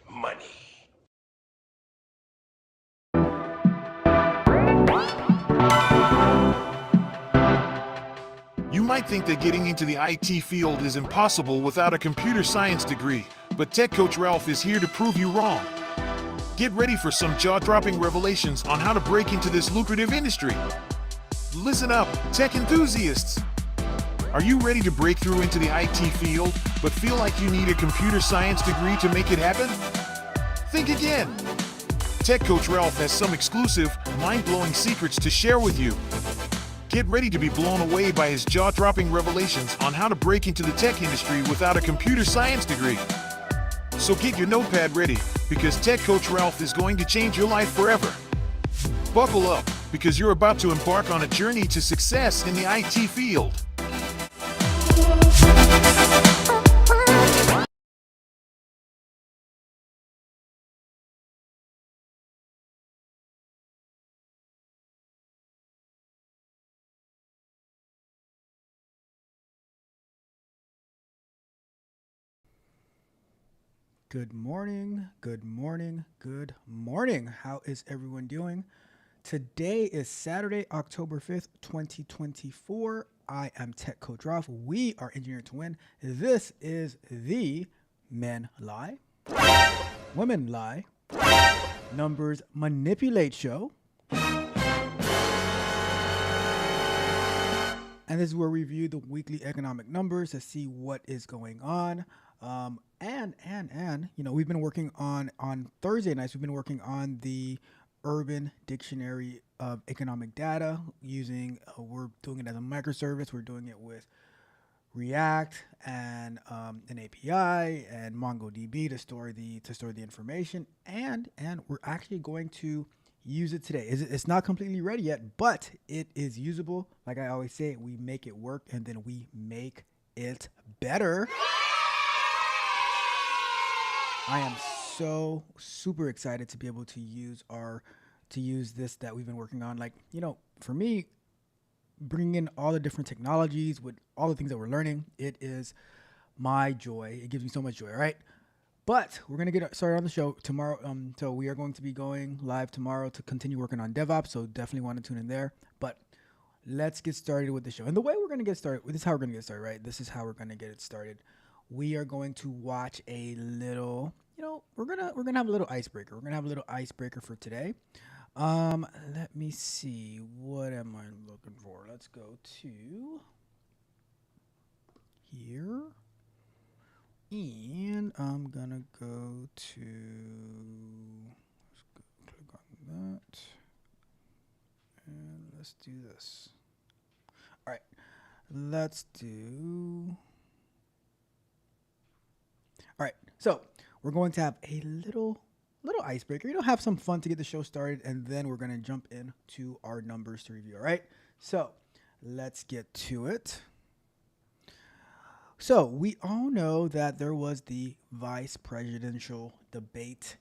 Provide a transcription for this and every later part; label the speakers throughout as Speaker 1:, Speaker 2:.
Speaker 1: Money.
Speaker 2: You might think that getting into the IT field is impossible without a computer science degree, but Tech Coach Ralph is here to prove you wrong. Get ready for some jaw-dropping revelations on how to break into this lucrative industry. Listen up, tech enthusiasts! Are you ready to break through into the IT field, but feel like you need a computer science degree to make it happen? Think again! Tech Coach Ralph has some exclusive, mind-blowing secrets to share with you. Get ready to be blown away by his jaw-dropping revelations on how to break into the tech industry without a computer science degree. So get your notepad ready, because Tech Coach Ralph is going to change your life forever. Buckle up, because you're about to embark on a journey to success in the IT field.
Speaker 3: Good morning, good morning, good morning. How is everyone doing? Today is Saturday, October 5th, 2024. I am Tech Coach Ralph. We are Engineered to Win. This is the Men Lie, Women Lie, Numbers Manipulate show. And this is where we review the weekly economic numbers to see what is going on. And you know, we've been working on Thursday nights, we've been working on the Urban Dictionary of Economic Data using, we're doing it as a microservice. We're doing it with React and an API and MongoDB to store the information. And we're actually going to use it today. It's not completely ready yet, but it is usable. Like I always say, we make it work and then we make it better. I am so super excited to be able to use this that we've been working on. Like, you know, for me, bringing in all the different technologies with all the things that we're learning, it is my joy. It gives me so much joy, all right? But we're going to get started on the show tomorrow. So we are going to be going live tomorrow to continue working on DevOps. So definitely want to tune in there. But let's get started with the show. And the way we're going to get started, this is how we're going to get started, right? This is how we're going to get it started. We are going to watch a little, you know, we're gonna have a little icebreaker. We're gonna have a little icebreaker for today. Let me see. What am I looking for? Let's go to here. And I'm gonna go to, let's go click on that. And let's do this. All right, let's do. All right, so we're going to have a little icebreaker. You know, have some fun to get the show started, and then we're going to jump into our numbers to review. All right, so let's get to it. So we all know that there was the vice presidential debate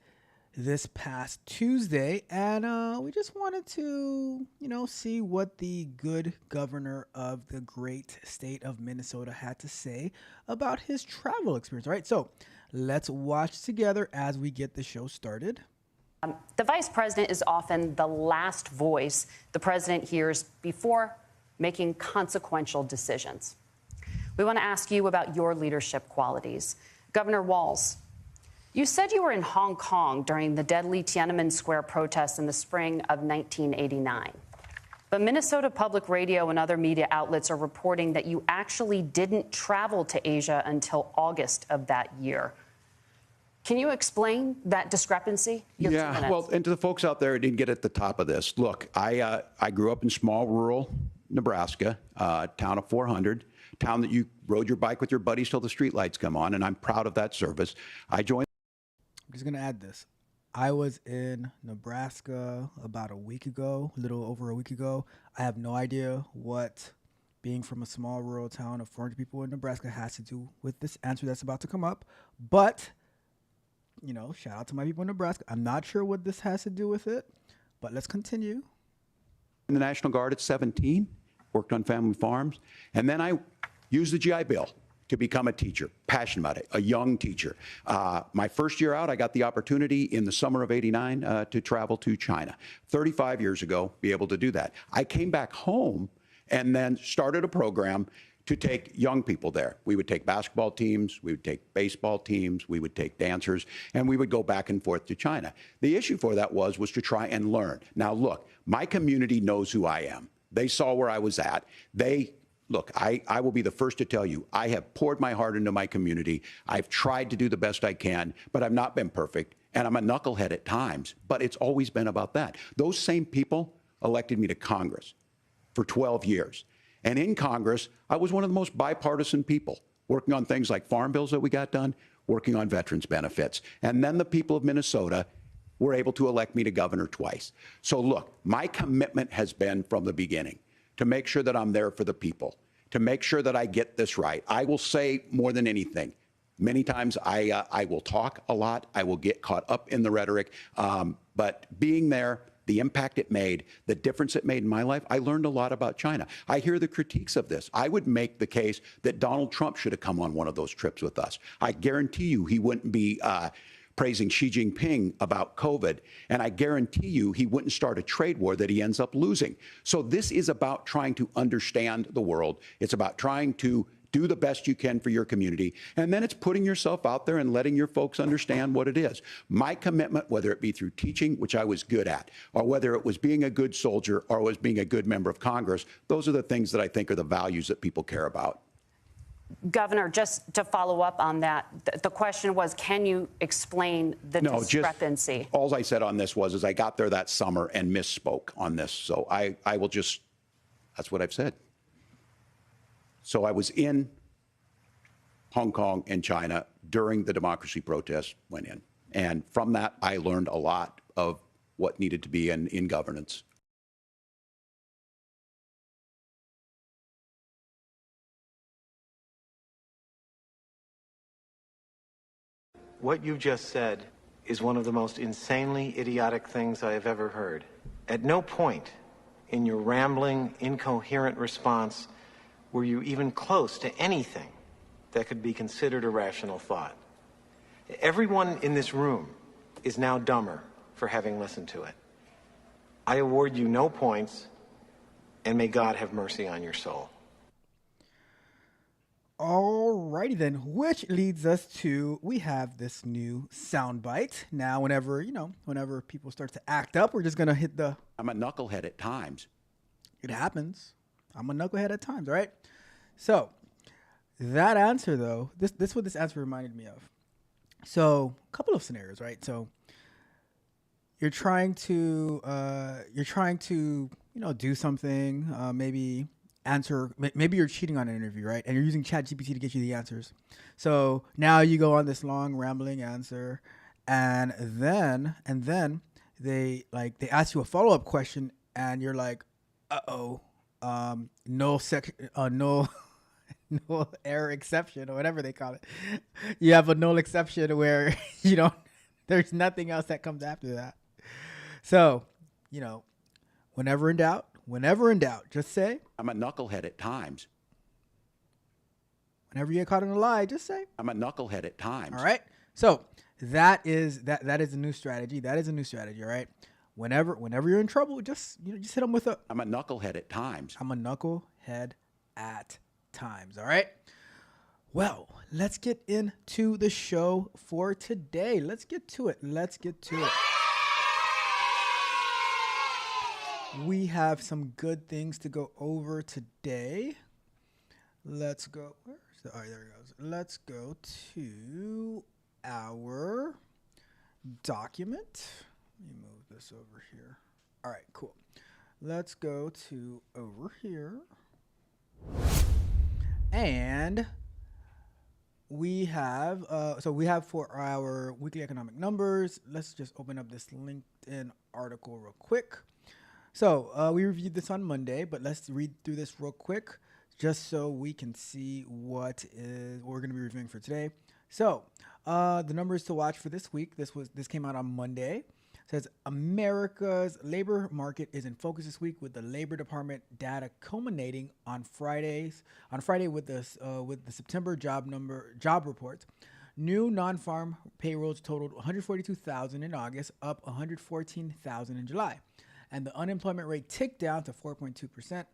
Speaker 3: this past Tuesday, and we just wanted to, you know, see what the good governor of the great state of Minnesota had to say about his travel experience. All right, so let's watch together as we get the show started.
Speaker 4: The vice president is often the last voice the president hears before making consequential decisions. We want to ask you about your leadership qualities. Governor Walz, you said you were in Hong Kong during the deadly Tiananmen Square protests in the spring of 1989. But Minnesota Public Radio and other media outlets are reporting that you actually didn't travel to Asia until August of that year. Can you explain that discrepancy?
Speaker 5: Yeah, well, and to the folks out there who didn't get at the top of this, look, I grew up in small rural Nebraska, town of 400, town that you rode your bike with your buddies till the streetlights come on, and I'm proud of that service. I joined.
Speaker 3: I'm just going to add this. I was in Nebraska about a week ago, a little over a week ago. I have no idea what being from a small rural town of 400 people in Nebraska has to do with this answer that's about to come up. But, you know, shout out to my people in Nebraska. I'm not sure what this has to do with it, but let's continue.
Speaker 5: In the National Guard at 17, worked on family farms, and then I used the GI Bill to become a teacher, passionate about it, a young teacher. My first year out, I got the opportunity in the summer of '89 to travel to China. 35 years ago, be able to do that. I came back home and then started a program to take young people there. We would take basketball teams, we would take baseball teams, we would take dancers, and we would go back and forth to China. The issue for that was to try and learn. Now, look, my community knows who I am. They saw where I was at. Look, I will be the first to tell you, I have poured my heart into my community. I've tried to do the best I can, but I've not been perfect. And I'm a knucklehead at times, but it's always been about that. Those same people elected me to Congress for 12 years. And in Congress, I was one of the most bipartisan people, working on things like farm bills that we got done, working on veterans benefits. And then the people of Minnesota were able to elect me to governor twice. So look, my commitment has been from the beginning to make sure that I'm there for the people, to make sure that I get this right. I will say more than anything, many times I will talk a lot. I will get caught up in the rhetoric. But being there, the impact it made, the difference it made in my life, I learned a lot about China. I hear the critiques of this. I would make the case that Donald Trump should have come on one of those trips with us. I guarantee you he wouldn't be praising Xi Jinping about COVID, and I guarantee you he wouldn't start a trade war that he ends up losing. So this is about trying to understand the world. It's about trying to do the best you can for your community, and then it's putting yourself out there and letting your folks understand what it is. My commitment, whether it be through teaching, which I was good at, or whether it was being a good soldier or was being a good member of Congress, those are the things that I think are the values that people care about.
Speaker 4: Governor, just to follow up on that, the question was, can you explain the discrepancy?
Speaker 5: All I said on this was I got there that summer and misspoke on this. So I will just, that's what I've said. So I was in Hong Kong and China during the democracy protests went in. And from that, I learned a lot of what needed to be in governance.
Speaker 1: What you just said is one of the most insanely idiotic things I have ever heard. At no point in your rambling, incoherent response were you even close to anything that could be considered a rational thought. Everyone in this room is now dumber for having listened to it. I award you no points, and may God have mercy on your soul.
Speaker 3: Alrighty then, which leads us to, we have this new soundbite. Now, whenever people start to act up, we're just going to hit the...
Speaker 5: I'm a knucklehead at times.
Speaker 3: It happens. I'm a knucklehead at times, all right? So, that answer, though, this is what this answer reminded me of. So, a couple of scenarios, right? So, you're trying to do something, maybe you're cheating on an interview, right? And you're using ChatGPT to get you the answers. So now you go on this long rambling answer, and then they ask you a follow-up question, and you're like, no error exception, or whatever they call it. You have a null exception where there's nothing else that comes after that. So, whenever in doubt, just say,
Speaker 5: I'm a knucklehead at times.
Speaker 3: Whenever you get caught in a lie, just say,
Speaker 5: I'm a knucklehead at times.
Speaker 3: All right. So that is a new strategy. That is a new strategy. All right. Whenever you're in trouble, just hit them with
Speaker 5: I'm a knucklehead at times.
Speaker 3: I'm a knucklehead at times. All right. Well, let's get into the show for today. Let's get to it. We have some good things to go over today. Let's go. All right, there it goes. Let's go to our document. Let me move this over here. All right, cool. Let's go to over here. And we have, for our weekly economic numbers, let's just open up this LinkedIn article real quick. So we reviewed this on Monday, but let's read through this real quick just so we can see what we're going to be reviewing for today. So the numbers to watch for this week, this came out on Monday. says America's labor market is in focus this week with the Labor Department data culminating on Friday with the September job reports. New non-farm payrolls totaled 142,000 in August, up 114,000 in July, and the unemployment rate ticked down to 4.2%.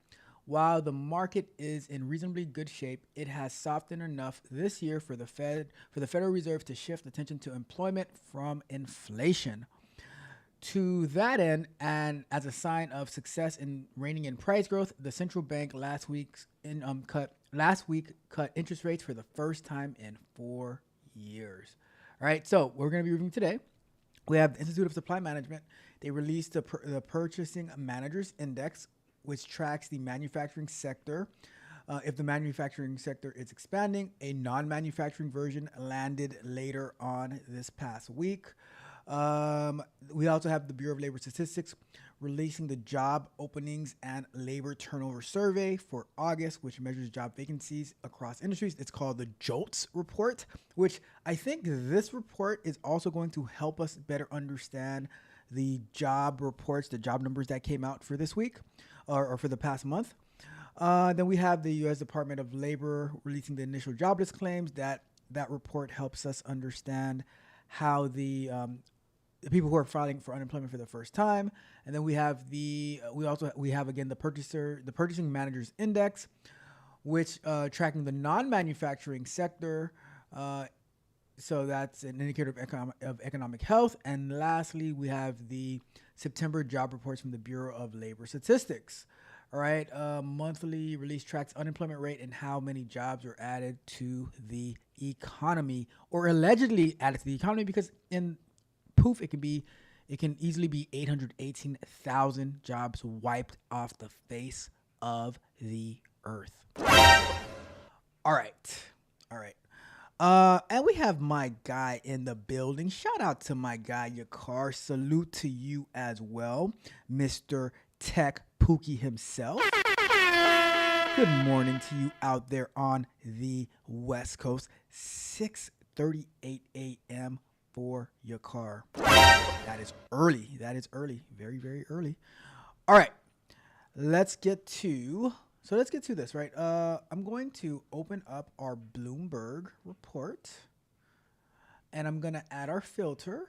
Speaker 3: While the market is in reasonably good shape, it has softened enough this year for the Federal Reserve to shift attention to employment from inflation. To that end, and as a sign of success in reining in price growth, the central bank last week cut interest rates for the first time in 4 years. All right, so we're going to be reviewing today. We have the Institute of Supply Management. They released the Purchasing Managers Index, which tracks the manufacturing sector. If the manufacturing sector is expanding, a non-manufacturing version landed later on this past week. We also have the Bureau of Labor Statistics releasing the Job Openings and Labor Turnover Survey for August, which measures job vacancies across industries. It's called the JOLTS report, which I think this report is also going to help us better understand the job reports, the job numbers that came out for this week or for the past month. Then we have the U.S. Department of Labor releasing the initial jobless claims. That report helps us understand how the people who are filing for unemployment for the first time. And then we have again the Purchasing Managers Index, which tracking the non-manufacturing sector. So that's an indicator of economic health. And lastly, we have the September job reports from the Bureau of Labor Statistics. All right, monthly release tracks unemployment rate and how many jobs are added to the economy or allegedly added to the economy, because in poof, it can easily be 818,000 jobs wiped off the face of the earth. All right. And we have my guy in the building. Shout out to my guy, Yakar. Salute to you as well, Mr. Tech Pookie himself. Good morning to you out there on the West Coast. 6:38 a.m. for Yakar. That is early. Very, very early. All right. Let's get to this, right? I'm going to open up our Bloomberg report, and I'm going to add our filter.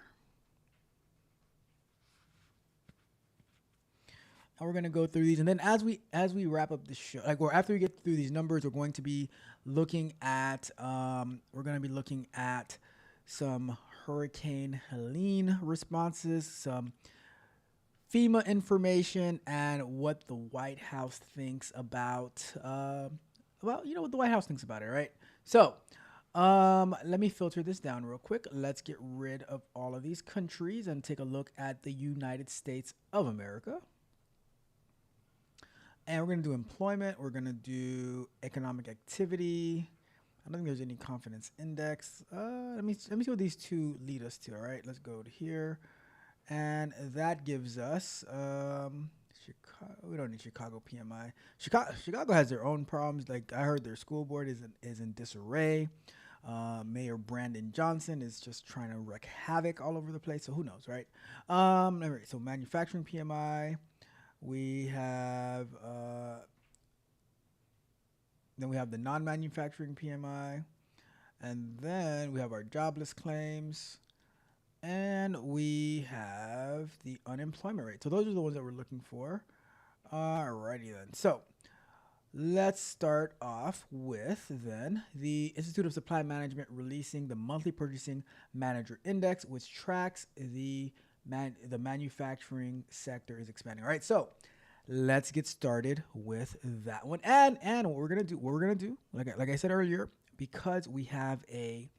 Speaker 3: And we're going to go through these, and then as we wrap up the show, or after we get through these numbers, we're going to be looking at some Hurricane Helene responses, some FEMA information, and what the White House thinks about, what the White House thinks about it, right? So, let me filter this down real quick. Let's get rid of all of these countries and take a look at the United States of America. And we're going to do employment. We're going to do economic activity. I don't think there's any confidence index. Let me see what these two lead us to. All right, let's go to here. And that gives us Chicago. We don't need Chicago PMI. Chicago has their own problems. Like I heard their school board is in disarray. Mayor Brandon Johnson is just trying to wreak havoc all over the place. So who knows, right? All right, so manufacturing PMI. We have then we have the non-manufacturing PMI, and then we have our jobless claims. And we have the unemployment rate. So those are the ones that we're looking for. Alrighty then. So let's start off with then the Institute of Supply Management releasing the monthly Purchasing Manager Index, which tracks the manufacturing sector is expanding. All right, so let's get started with that one. And what we're gonna do, like I said earlier, because we have a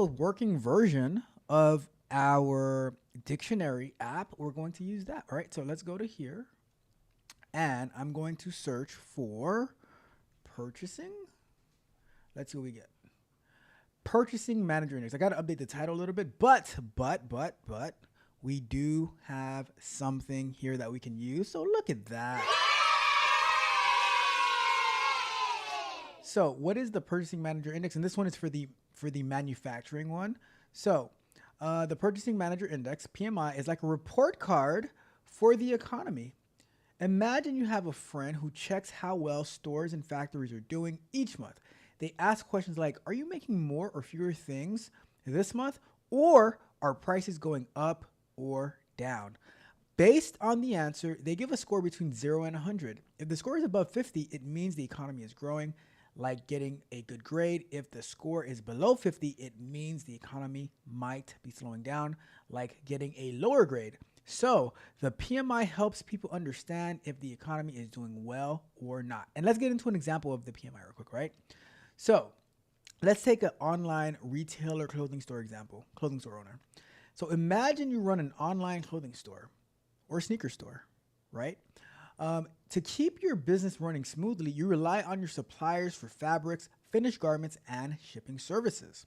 Speaker 3: working version of our dictionary app. We're going to use that. All right, so let's go to here, and I'm going to search for purchasing. Let's see what we get. Purchasing Manager Index. I got to update the title a little bit, but we do have something here that we can use. So look at that. So what is the Purchasing Manager Index? And this one is for the manufacturing one. So The Purchasing Manager Index, PMI, is like a report card for the economy. Imagine you have a friend who checks how well stores and factories are doing each month. They ask questions like, are you making more or fewer things this month? Or are prices going up or down? Based on the answer, they give a score between 0 and 100. If the score is above 50, it means the economy is growing, like getting a good grade. If the score is below 50, it means the economy might be slowing down, like getting a lower grade. So the PMI helps people understand if the economy is doing well or not. And let's get into an example of the PMI real quick, right? So let's take an online retailer clothing store example, clothing store owner. So imagine you run an online clothing store or sneaker store, right? To keep your business running smoothly, you rely on your suppliers for fabrics, finished garments, and shipping services.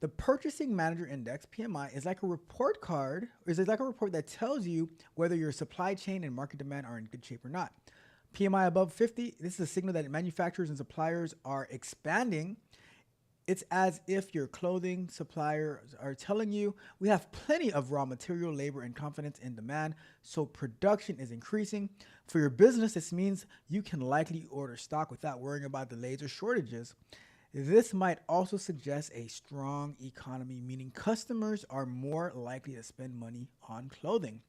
Speaker 3: The Purchasing Manager Index, PMI, is like a report card, or is like a report that tells you whether your supply chain and market demand are in good shape or not. PMI above 50, this is a signal that manufacturers and suppliers are expanding. It's as if your clothing suppliers are telling you, we have plenty of raw material, labor, and confidence in demand, so production is increasing. For your business, this means you can likely order stock without worrying about delays or shortages. This might also suggest a strong economy, meaning customers are more likely to spend money on clothing.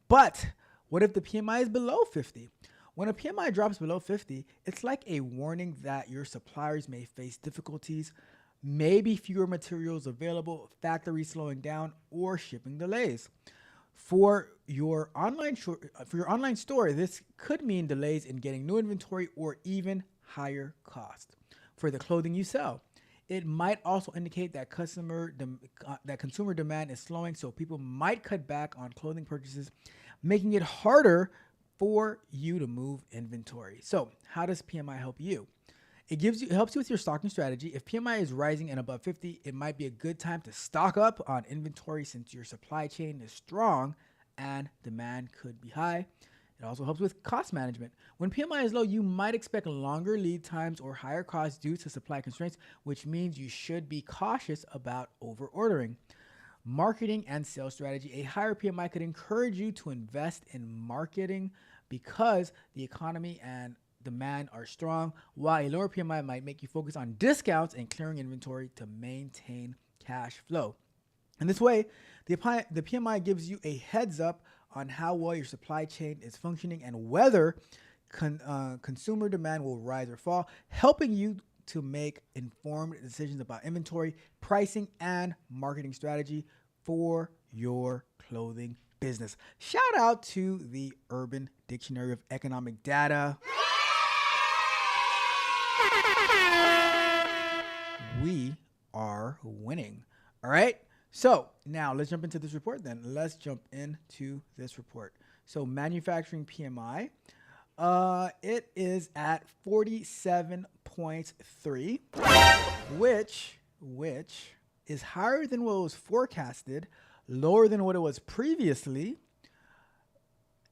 Speaker 3: But what if the PMI is below 50? When a PMI drops below 50, it's like a warning that your suppliers may face difficulties, maybe fewer materials available, factories slowing down, or shipping delays. For your online store, this could mean delays in getting new inventory or even higher cost. For the clothing you sell, it might also indicate that consumer demand is slowing, so people might cut back on clothing purchases, making it harder for you to move inventory. So, how does PMI help you? It helps you with your stocking strategy. If PMI is rising and above 50, it might be a good time to stock up on inventory since your supply chain is strong and demand could be high. It also helps with cost management. When PMI is low, you might expect longer lead times or higher costs due to supply constraints, which means you should be cautious about over ordering. Marketing and sales strategy. A higher PMI could encourage you to invest in marketing because the economy and demand are strong, while a lower PMI might make you focus on discounts and clearing inventory to maintain cash flow. In this way, the PMI gives you a heads up on how well your supply chain is functioning and whether consumer demand will rise or fall, helping you to make informed decisions about inventory, pricing, and marketing strategy for your clothing business. Shout out to the Urban Dictionary of Economic Data. We are winning. All right. So now let's jump into this report then. Let's jump into this report. So manufacturing PMI, it is at 47.3, which is higher than what was forecasted, lower than what it was previously,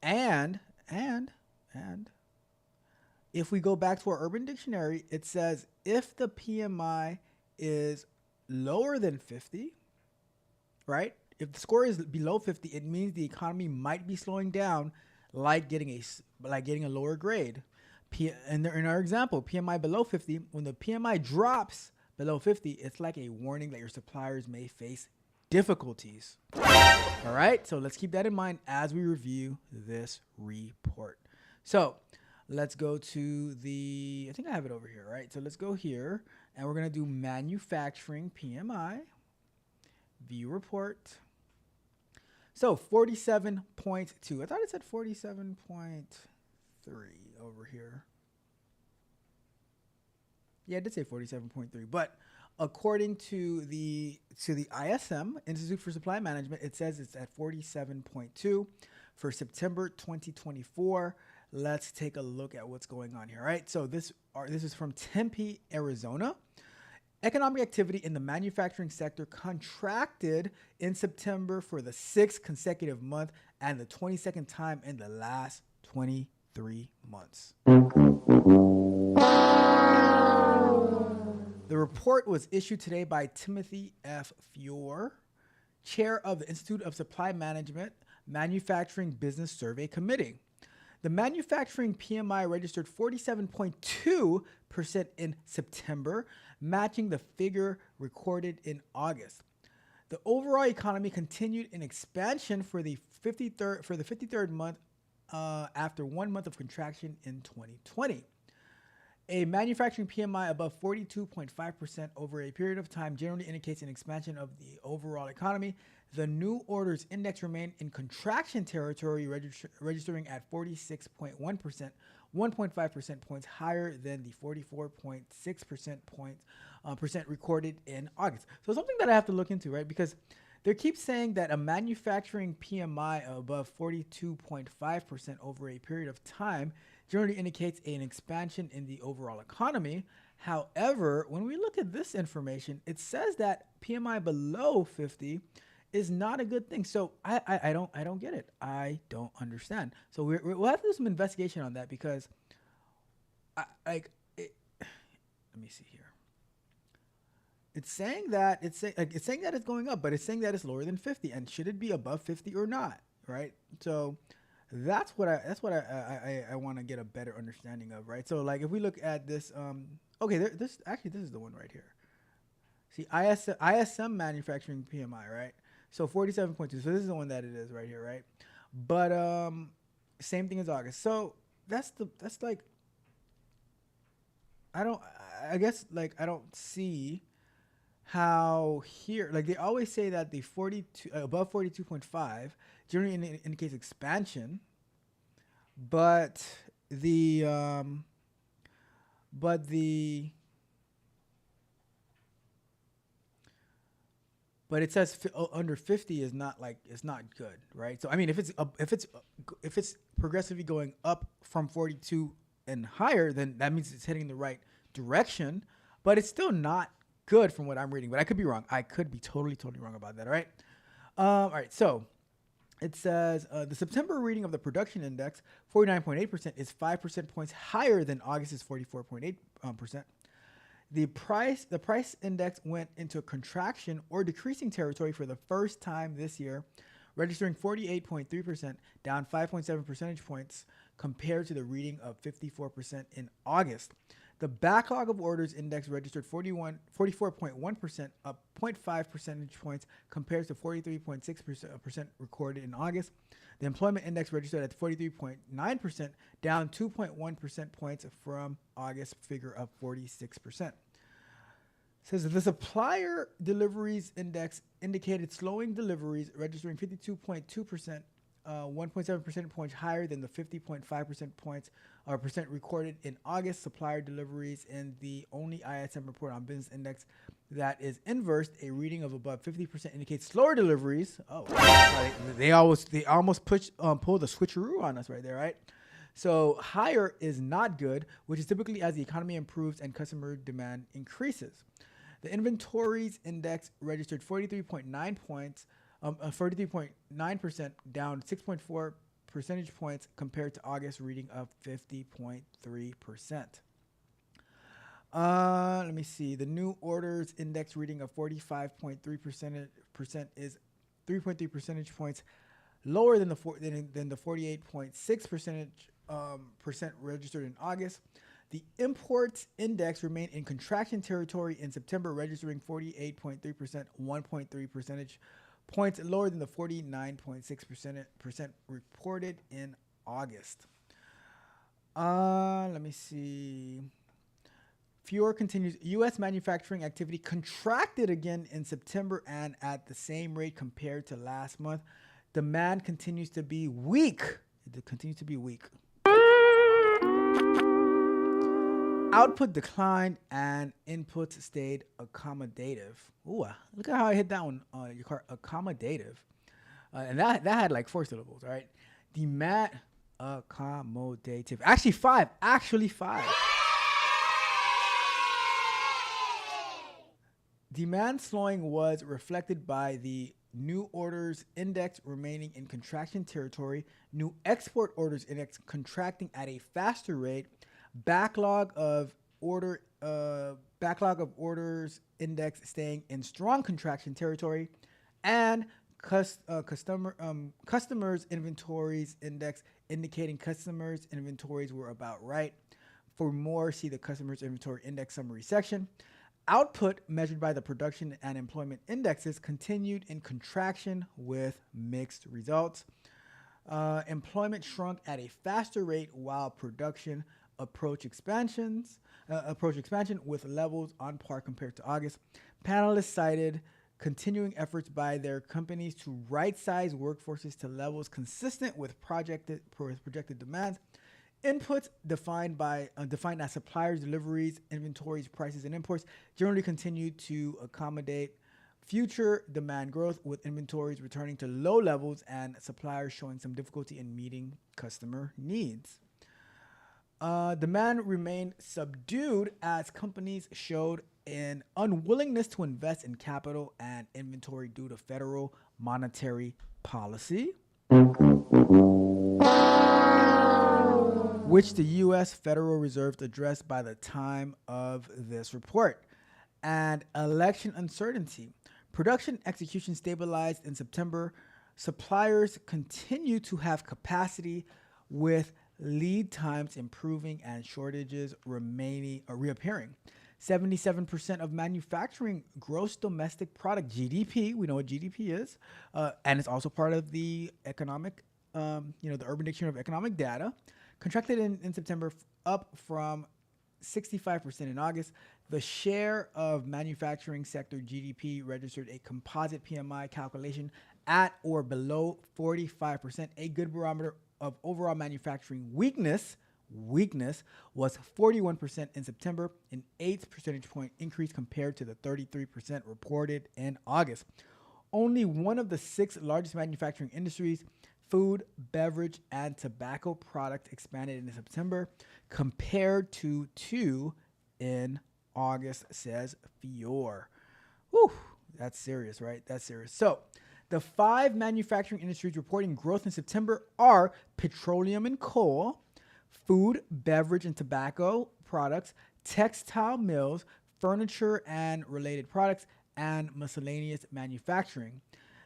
Speaker 3: and if we go back to our Urban Dictionary, it says if the PMI is lower than 50, right? If the score is below 50, it means the economy might be slowing down, like getting a lower grade. In our example, PMI below 50, when the PMI drops below 50, it's like a warning that your suppliers may face difficulties. All right, so let's keep that in mind as we review this report. So let's go to I think I have it over here, right? So let's go here, and we're going to do manufacturing PMI, view report. So 47.2. I thought it said 47.3 over here. Yeah, it did say 47.3, but according to the ISM, Institute for Supply Management, it says it's at 47.2 for September 2024. Let's take a look at what's going on here. All right, so this is from Tempe, Arizona. Economic activity in the manufacturing sector contracted in September for the 6th consecutive month and the 22nd time in the last 23 months. The report was issued today by Timothy F. Fior, chair of the Institute of Supply Management Manufacturing Business Survey Committee. The manufacturing PMI registered 47.2% in September, matching the figure recorded in August. The overall economy continued in expansion for the 53rd month after 1 month of contraction in 2020. A manufacturing PMI above 42.5% over a period of time generally indicates an expansion of the overall economy. The new orders index remained in contraction territory, registering at 46.1%, 1.5 percent points higher than the 44.6% percent recorded in August. So something that I have to look into, right? Because they keep saying that a manufacturing PMI above 42.5% over a period of time generally indicates an expansion in the overall economy. However, when we look at this information, it says that PMI below 50 is not a good thing. So I don't get it. I don't understand. So we'll have to do some investigation on that because let me see here. It's saying that it's saying that it's going up, but it's saying that it's lower than 50. And should it be above 50 or not? Right. So that's what I want to get a better understanding of. Right. So like if we look at this, this is the one right here. See, ISM manufacturing PMI, right? So 47.2. So this is the one that it is right here, right? But same thing as August. So that's like I don't see how here, like they always say that the 42 above 42.5 generally indicates expansion, but it says under 50 is not like, it's not good, right? So I mean, if it's progressively going up from 42 and higher, then that means it's heading in the right direction. But it's still not good from what I'm reading. But I could be wrong. I could be totally wrong about that. All right. All right. So it says the September reading of the production index, 49.8%, is 5% points higher than August's 44.8%. The price index went into contraction or decreasing territory for the first time this year, registering 48.3%, down 5.7 percentage points compared to the reading of 54% in August. The backlog of orders index registered 44.1%, up 0.5 percentage points compared to 43.6% recorded in August. The employment index registered at 43.9%, down 2.1 percent points from August figure of 46%. Says the supplier deliveries index indicated slowing deliveries, registering 52.2%, 1.7 percentage points higher than the 50.5% percent recorded in August. Supplier deliveries in the only ISM report on business index that is inversed, a reading of above 50% indicates slower deliveries. Oh, they almost pull the switcheroo on us right there, right? So higher is not good, which is typically as the economy improves and customer demand increases. The inventories index registered 43.9 points, 43.9%, down 6.4 percentage points compared to August reading of 50.3%. Let me see. The new orders index reading of 45.3% is 3.3 percentage points lower than the 48.6% registered in August. The imports index remained in contraction territory in September, registering 48.3%, 1.3 percentage points lower than the 49.6% reported in August. Let me see. Fior continues. U.S. manufacturing activity contracted again in September and at the same rate compared to last month. Demand continues to be weak. It continues to be weak. Output declined and inputs stayed accommodative. Ooh, look at how I hit that one. Your car, accommodative, and that had like 4 syllables. All right, demand accommodative. Actually five. Demand slowing was reflected by the new orders index remaining in contraction territory, new export orders index contracting at a faster rate, backlog of orders index staying in strong contraction territory, and customers inventories index indicating customers inventories were about right. For more, see the customers inventory index summary section. Output measured by the production and employment indexes continued in contraction with mixed results. Employment shrunk at a faster rate while production approached expansion with levels on par compared to August. Panelists cited continuing efforts by their companies to right-size workforces to levels consistent with projected demands. Inputs defined as suppliers, deliveries, inventories, prices, and imports generally continue to accommodate future demand growth, with inventories returning to low levels and suppliers showing some difficulty in meeting customer needs. Demand remained subdued as companies showed an unwillingness to invest in capital and inventory due to federal monetary policy, which the U.S. Federal Reserve addressed by the time of this report, and election uncertainty. Production execution stabilized in September. Suppliers continue to have capacity, with lead times improving and shortages reappearing. 77% of manufacturing gross domestic product, GDP, we know what GDP is, and it's also part of the economic, the Urban Dictionary of Economic Data, contracted in September, up from 65% in August. The share of manufacturing sector GDP registered a composite PMI calculation at or below 45%, a good barometer of overall manufacturing weakness was 41% in September, an 8 percentage point increase compared to the 33% reported in August. Only one of the 6 largest manufacturing industries, food, beverage, and tobacco products, expanded in September compared to 2 in August, says Fior. Whew, that's serious, right? That's serious. So the 5 manufacturing industries reporting growth in September are petroleum and coal, food, beverage, and tobacco products, textile mills, furniture and related products, and miscellaneous manufacturing.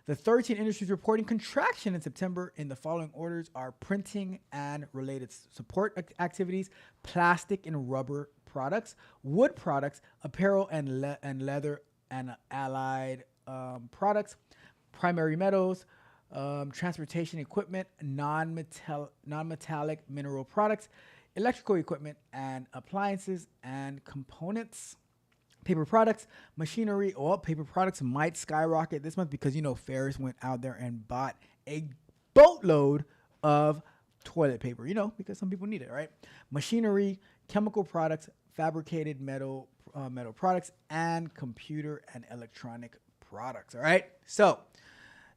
Speaker 3: The 13 industries reporting contraction in September in the following orders are printing and related support activities, plastic and rubber products, wood products, apparel and leather and allied products, primary metals, transportation equipment, non-metallic mineral products, electrical equipment and appliances and components, paper products, machinery. Paper products might skyrocket this month because, Ferris went out there and bought a boatload of toilet paper, because some people need it, right? Machinery, chemical products, fabricated metal products, and computer and electronic products, all right? So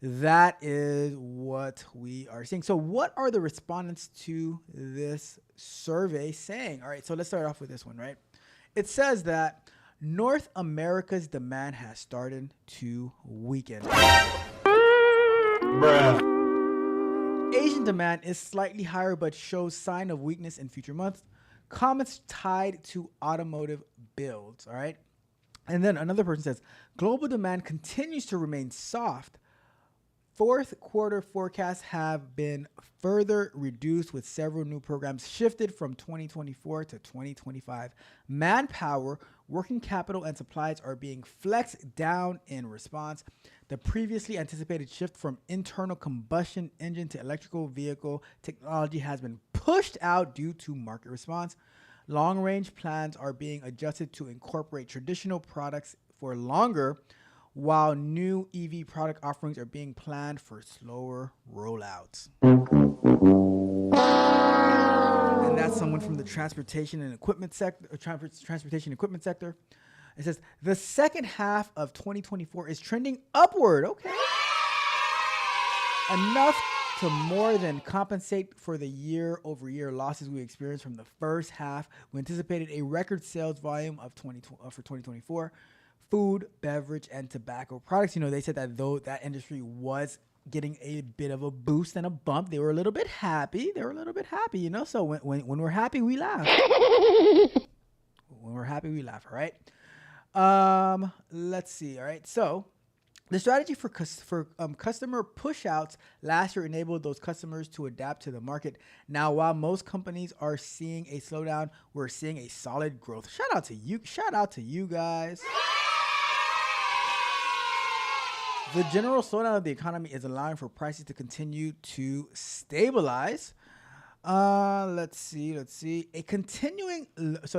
Speaker 3: that is what we are seeing. So what are the respondents to this survey saying? All right, so let's start off with this one, right? It says that North America's demand has started to weaken. Bruh. Asian demand is slightly higher but shows sign of weakness in future months. Comments tied to automotive builds, all right? And then another person says, global demand continues to remain soft. Fourth quarter forecasts have been further reduced, with several new programs shifted from 2024 to 2025. Manpower, working capital, and supplies are being flexed down in response. The previously anticipated shift from internal combustion engine to electrical vehicle technology has been pushed out due to market response. Long-range plans are being adjusted to incorporate traditional products for longer, while new EV product offerings are being planned for slower rollouts. And that's someone from the transportation equipment sector. It says the second half of 2024 is trending upward. Okay. Enough to more than compensate for the year-over-year losses we experienced from the first half. We anticipated a record sales volume for 2024. Food, beverage, and tobacco products. They said that though that industry was getting a bit of a boost and a bump, they were a little bit happy. So when we're happy, we laugh. When we're happy, we laugh, all right? Let's see, all right? So The strategy for customer push-outs last year enabled those customers to adapt to the market. Now, while most companies are seeing a slowdown, we're seeing a solid growth. Shout out to you. Shout out to you guys. The general slowdown of the economy is allowing for prices to continue to stabilize. Let's see. So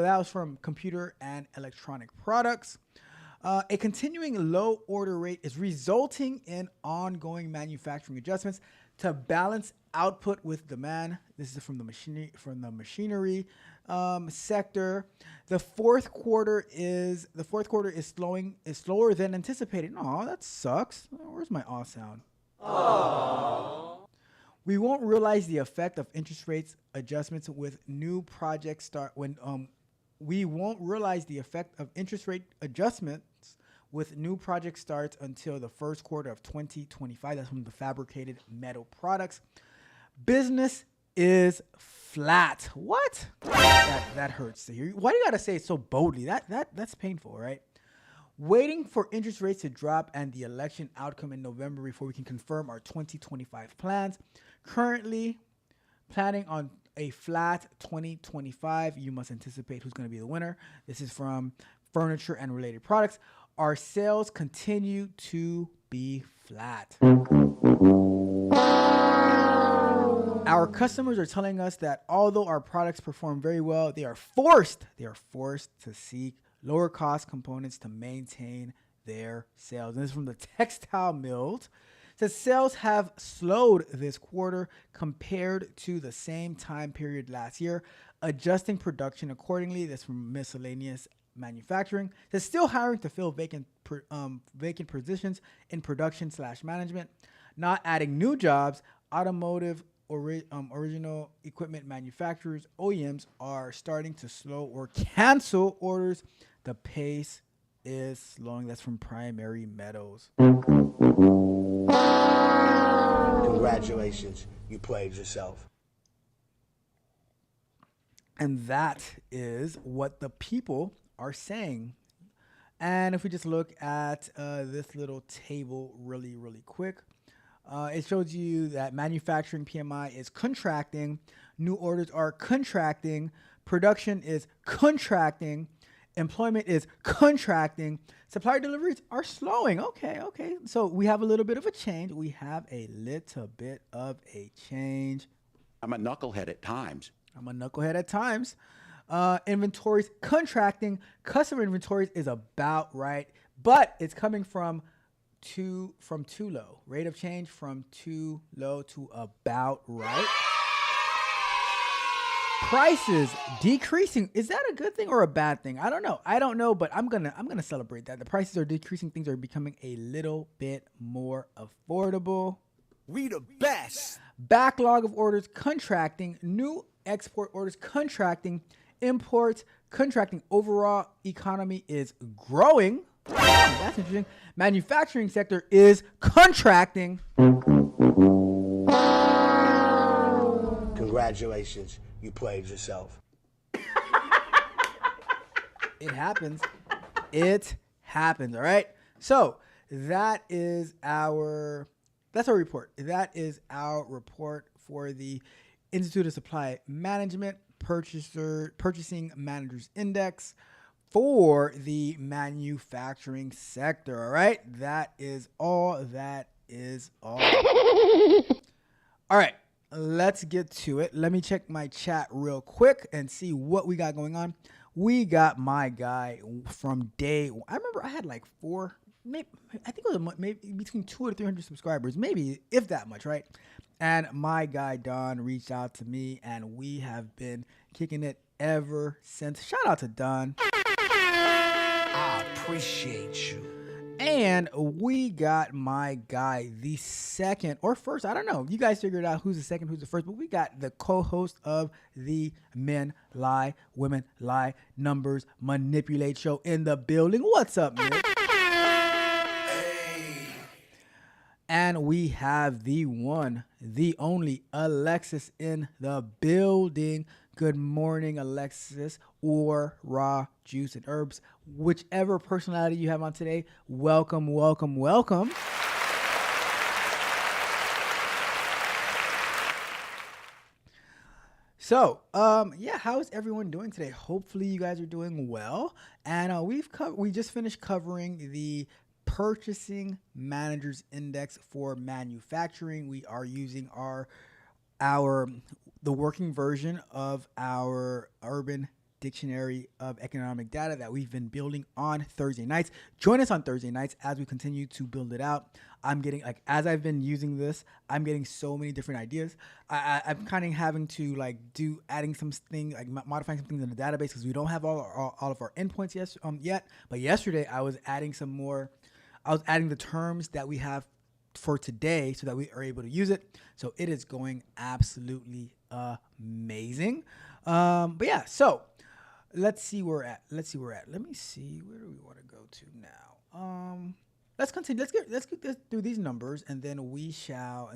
Speaker 3: that was from computer and electronic products. A continuing low order rate is resulting in ongoing manufacturing adjustments to balance output with demand. This is from the machinery sector. The fourth quarter is slower than anticipated. Oh, that sucks. Where's my aw sound? Aww. We won't realize the effect of interest rates adjustments with new projects start when we won't realize the effect of interest rate adjustments with new project starts until the first quarter of 2025. That's from the fabricated metal products. Business is flat. What? That hurts to hear. Why do you gotta say it so boldly? That's painful, right? Waiting for interest rates to drop and the election outcome in November before we can confirm our 2025 plans. Currently planning on a flat 2025. You must anticipate who's going to be the winner. This is from furniture and related products. Our sales continue to be flat. Our customers are telling us that although our products perform very well, they are forced to seek lower cost components to maintain their sales. And this is from the textile mills. It says sales have slowed this quarter compared to the same time period last year, adjusting production accordingly. That's from miscellaneous manufacturing. They're still hiring to fill vacant positions in production/management, not adding new jobs. Automotive original equipment manufacturers, OEMs, are starting to slow or cancel orders. The pace is slowing. That's from Primary Metals.
Speaker 6: Congratulations, you played yourself.
Speaker 3: And that is what the people are saying. And if we just look at this little table really quick, it shows you that manufacturing PMI is contracting, new orders are contracting, production is contracting, employment is contracting, supplier deliveries are slowing. Okay. So we have a little bit of a change.
Speaker 5: I'm a knucklehead at times.
Speaker 3: Inventories contracting. Customer inventories is about right, but it's coming from too low. Rate of change from too low to about right. Prices decreasing. Is that a good thing or a bad thing? I don't know, but I'm gonna celebrate that. The prices are decreasing. Things are becoming a little bit more affordable.
Speaker 6: We the best.
Speaker 3: Backlog of orders contracting. New export orders contracting. Imports contracting. Overall economy is growing. That's interesting. Manufacturing sector is contracting.
Speaker 6: Congratulations, you played yourself.
Speaker 3: It happens. All right. So that's our report. That is our report for the Institute of Supply Management Purchasing Managers Index for the manufacturing sector. All right. That is all. All right. Let's get to it. Let me check my chat real quick and see what we got going on. We got my guy from day. I remember I had like I think it was maybe between 200 to 300 subscribers, maybe if that much, right? And my guy Don reached out to me, and we have been kicking it ever since. Shout out to Don.
Speaker 6: I appreciate you.
Speaker 3: And we got my guy, the second or first, I don't know. You guys figured out who's the second, who's the first, but we got the co-host of the Men Lie, Women Lie, Numbers Manipulate show in the building. What's up, man? Hey. And we have the one, the only Alexis in the building. Good morning, Alexis, or Raw Juice and Herbs. Whichever personality you have on today, welcome, welcome, welcome. So, yeah, how is everyone doing today? Hopefully, you guys are doing well. And we just finished covering the Purchasing Managers Index for manufacturing. We are using the working version of our Urban Dictionary of Economic Data that we've been building on Thursday nights. Join us on Thursday nights as we continue to build it out. I'm getting, as I've been using this, I'm getting so many different ideas. I'm kind of having to adding something, modifying something in the database because we don't have all of our endpoints yet. But yesterday I was adding some more. I was adding the terms that we have for today so that we are able to use it. So it is going absolutely amazing. But yeah, so let's see where we're at. Let me see, where do we want to go to now? Let's continue. Let's get through these numbers, and then we shall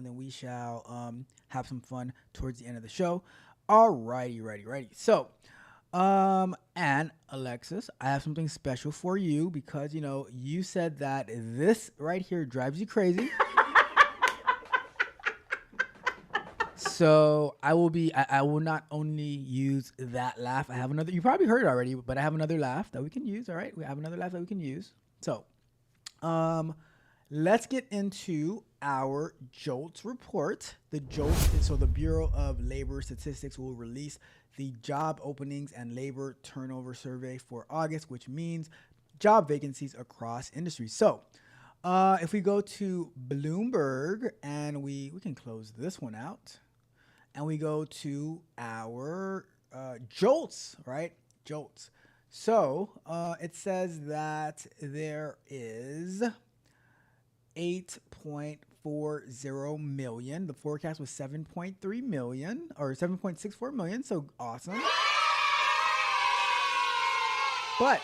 Speaker 3: have some fun towards the end of the show. Righty. So, and Alexis, I have something special for you because you said that this right here drives you crazy. So I will not only use that laugh. I have another. You probably heard it already, but I have another laugh that we can use. All right, we have another laugh that we can use. So, let's get into our JOLTS report. The Bureau of Labor Statistics will release the job openings and labor turnover survey for August, which means job vacancies across industries. So, if we go to Bloomberg and we can close this one out. And we go to our JOLTS, right? JOLTS. So it says that there is 8.40 million. The forecast was 7.3 million or 7.64 million. So awesome. But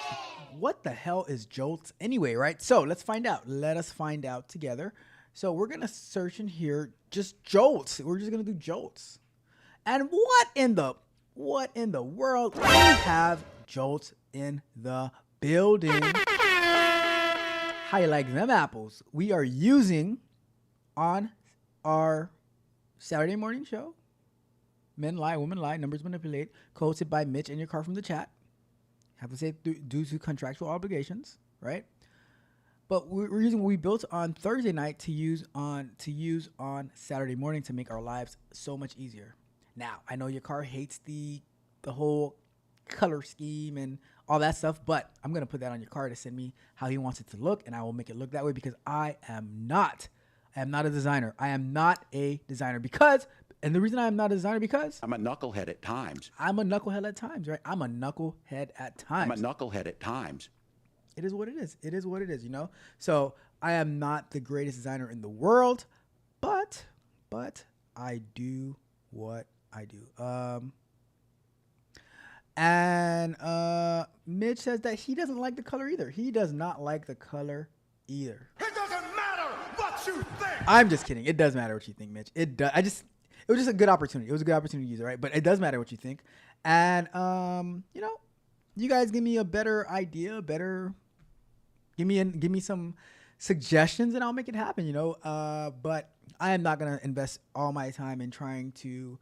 Speaker 3: what the hell is JOLTS anyway, right? So let's find out. Let us find out together. So we're going to search in here just JOLTS. We're just going to do JOLTS. And what in the world? We have JOLTS in the building. How you like them apples? We are using on our Saturday morning show, Men Lie, Women Lie, Numbers Manipulate, hosted by Mitch in your car from the chat. Have to say due to contractual obligations, right? But we're using what we built on Thursday night to use on Saturday morning to make our lives so much easier. Now, I know your car hates the whole color scheme and all that stuff, but I'm going to put that on your car to send me how he wants it to look, and I will make it look that way because I am not a designer. I am not a designer and the reason I am not a designer because
Speaker 5: I'm a knucklehead at times.
Speaker 3: Right? I'm a knucklehead at times. It is what it is. So I am not the greatest designer in the world, but I do what I do. And Mitch says that he doesn't like the color either. He does not like the color either.
Speaker 6: It doesn't matter what you think.
Speaker 3: I'm just kidding. It does matter what you think, Mitch. It does. It was just a good opportunity. It was a good opportunity to use it, right? But it does matter what you think. And you guys give me a better idea, give me some suggestions, and I'll make it happen. But I am not gonna invest all my time in trying to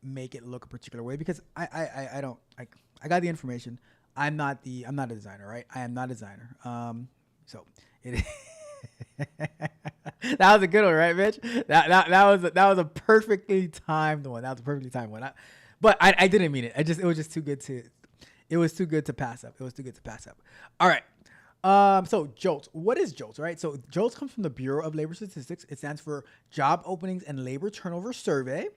Speaker 3: make it look a particular way because I got the information. I'm not a designer, right? I am not a designer. So it. That was a good one, right, Mitch? That was a perfectly timed one. But I didn't mean it. It was just too good to. It was too good to pass up. All right. So JOLTS. What is JOLTS, right? So JOLTS comes from the Bureau of Labor Statistics. It stands for Job Openings and Labor Turnover Survey.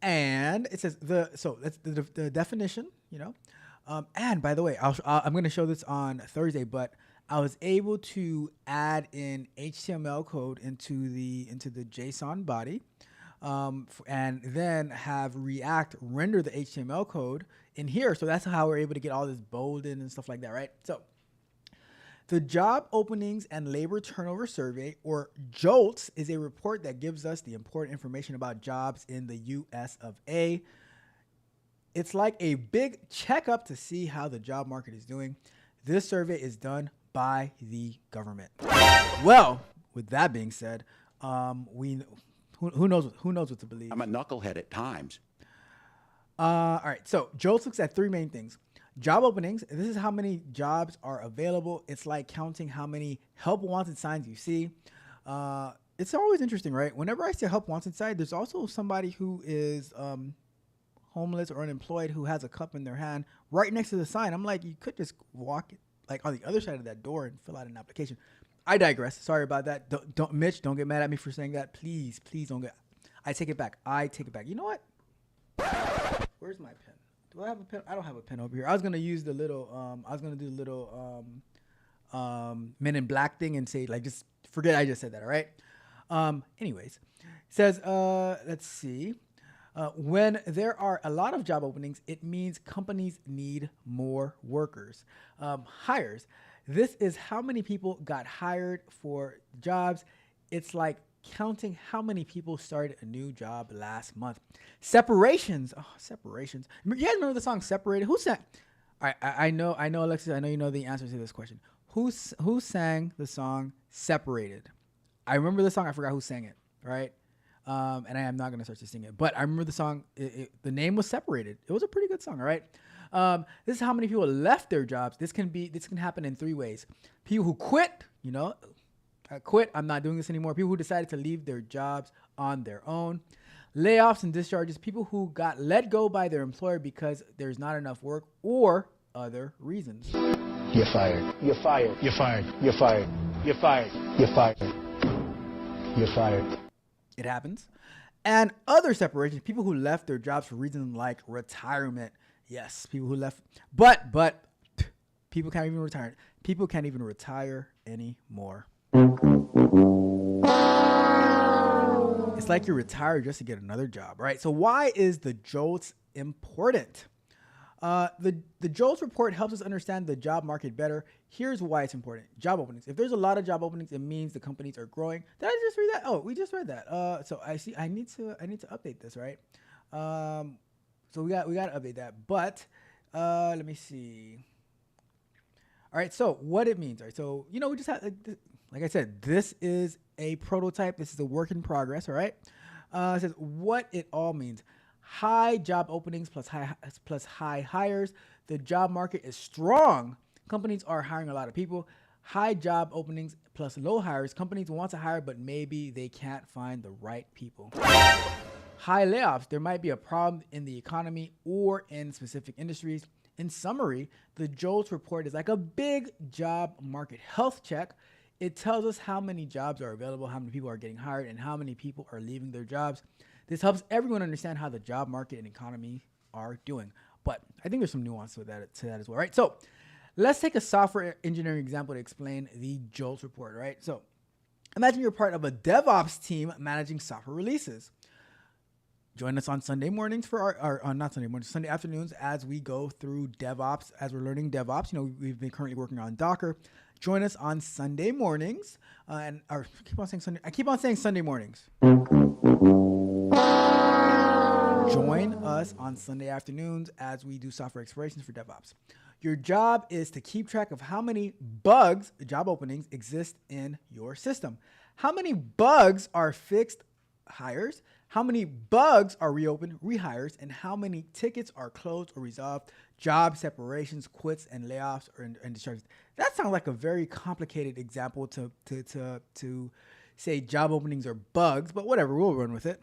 Speaker 3: And it says that's the definition, and by the way, I'm going to show this on Thursday, but I was able to add in HTML code into the JSON body, and then have React render the HTML code in here. So that's how we're able to get all this bolded and stuff like that, right? So The Job Openings and Labor Turnover Survey, or JOLTS, is a report that gives us the important information about jobs in the U.S. of A. It's like a big checkup to see how the job market is doing. This survey is done by the government. Well, with that being said, who knows what to believe.
Speaker 5: I'm a knucklehead at times.
Speaker 3: All right, so JOLTS looks at three main things. Job openings, this is how many jobs are available. It's like counting how many help wanted signs you see. It's always interesting, right? Whenever I see a help wanted sign, there's also somebody who is homeless or unemployed who has a cup in their hand right next to the sign. I'm like, you could just walk like on the other side of that door and fill out an application. I digress. Sorry about that. Mitch, don't get mad at me for saying that. Please don't get. I take it back. You know what? Where's my pen? Do I have a pen? I don't have a pen over here. I was gonna use the little. I was gonna do the little Men in Black thing and say like just forget I just said that. All right. Anyways, it says let's see. When there are a lot of job openings, it means companies need more workers. Hires. This is how many people got hired for jobs. It's like counting how many people started a new job last month. Separations. Oh, separations. You guys remember the song Separated? Who sang? All right, I know, Alexis, I know you know the answer to this question. Who sang the song Separated? I remember the song. I forgot who sang it, right? And I am not going to search to sing it. But I remember the song. The name was Separated. It was a pretty good song, all right? This is how many people left their jobs. This can happen in three ways. People who quit, I quit. I'm not doing this anymore. People who decided to leave their jobs on their own. Layoffs and discharges. People who got let go by their employer because there's not enough work or other reasons.
Speaker 7: You're fired. You're fired. You're fired. You're fired. You're fired. You're fired. You're fired.
Speaker 3: It happens. And other separations. People who left their jobs for reasons like retirement. Yes, people who left. But people can't even retire. People can't even retire anymore. It's like you're retired just to get another job, right? So why is the JOLTS important? The JOLTS report helps us understand the job market better. Here's why it's important. Job openings. If there's a lot of job openings, it means the companies are growing. Did I just read that? Oh, we just read that. So I see. I need to update this, right? So we got to update that. But let me see. All right. So what it means. All right. So we just have like I said, this is a prototype. This is a work in progress. All right. It says what it all means. High job openings plus high hires. The job market is strong. Companies are hiring a lot of people. High job openings plus low hires. Companies want to hire, but maybe they can't find the right people. High layoffs. There might be a problem in the economy or in specific industries. In summary, the JOLTS report is like a big job market health check. It tells us how many jobs are available, how many people are getting hired, and how many people are leaving their jobs. This helps everyone understand how the job market and economy are doing. But I think there's some nuance to that as well, right? So let's take a software engineering example to explain the JOLTS report, right? So imagine you're part of a DevOps team managing software releases. Join us on Sunday mornings for not Sunday mornings, Sunday afternoons as we go through DevOps, as we're learning DevOps. We've been currently working on Docker. Join us on Sunday mornings, I keep on saying Sunday mornings. Join us on Sunday afternoons as we do software explorations for DevOps. Your job is to keep track of how many bugs, job openings, exist in your system. How many bugs are fixed hires? How many bugs are reopened, rehires, and how many tickets are closed or resolved? Job separations, quits, and layoffs and discharges. That sounds like a very complicated example to say job openings are bugs, but whatever, we'll run with it.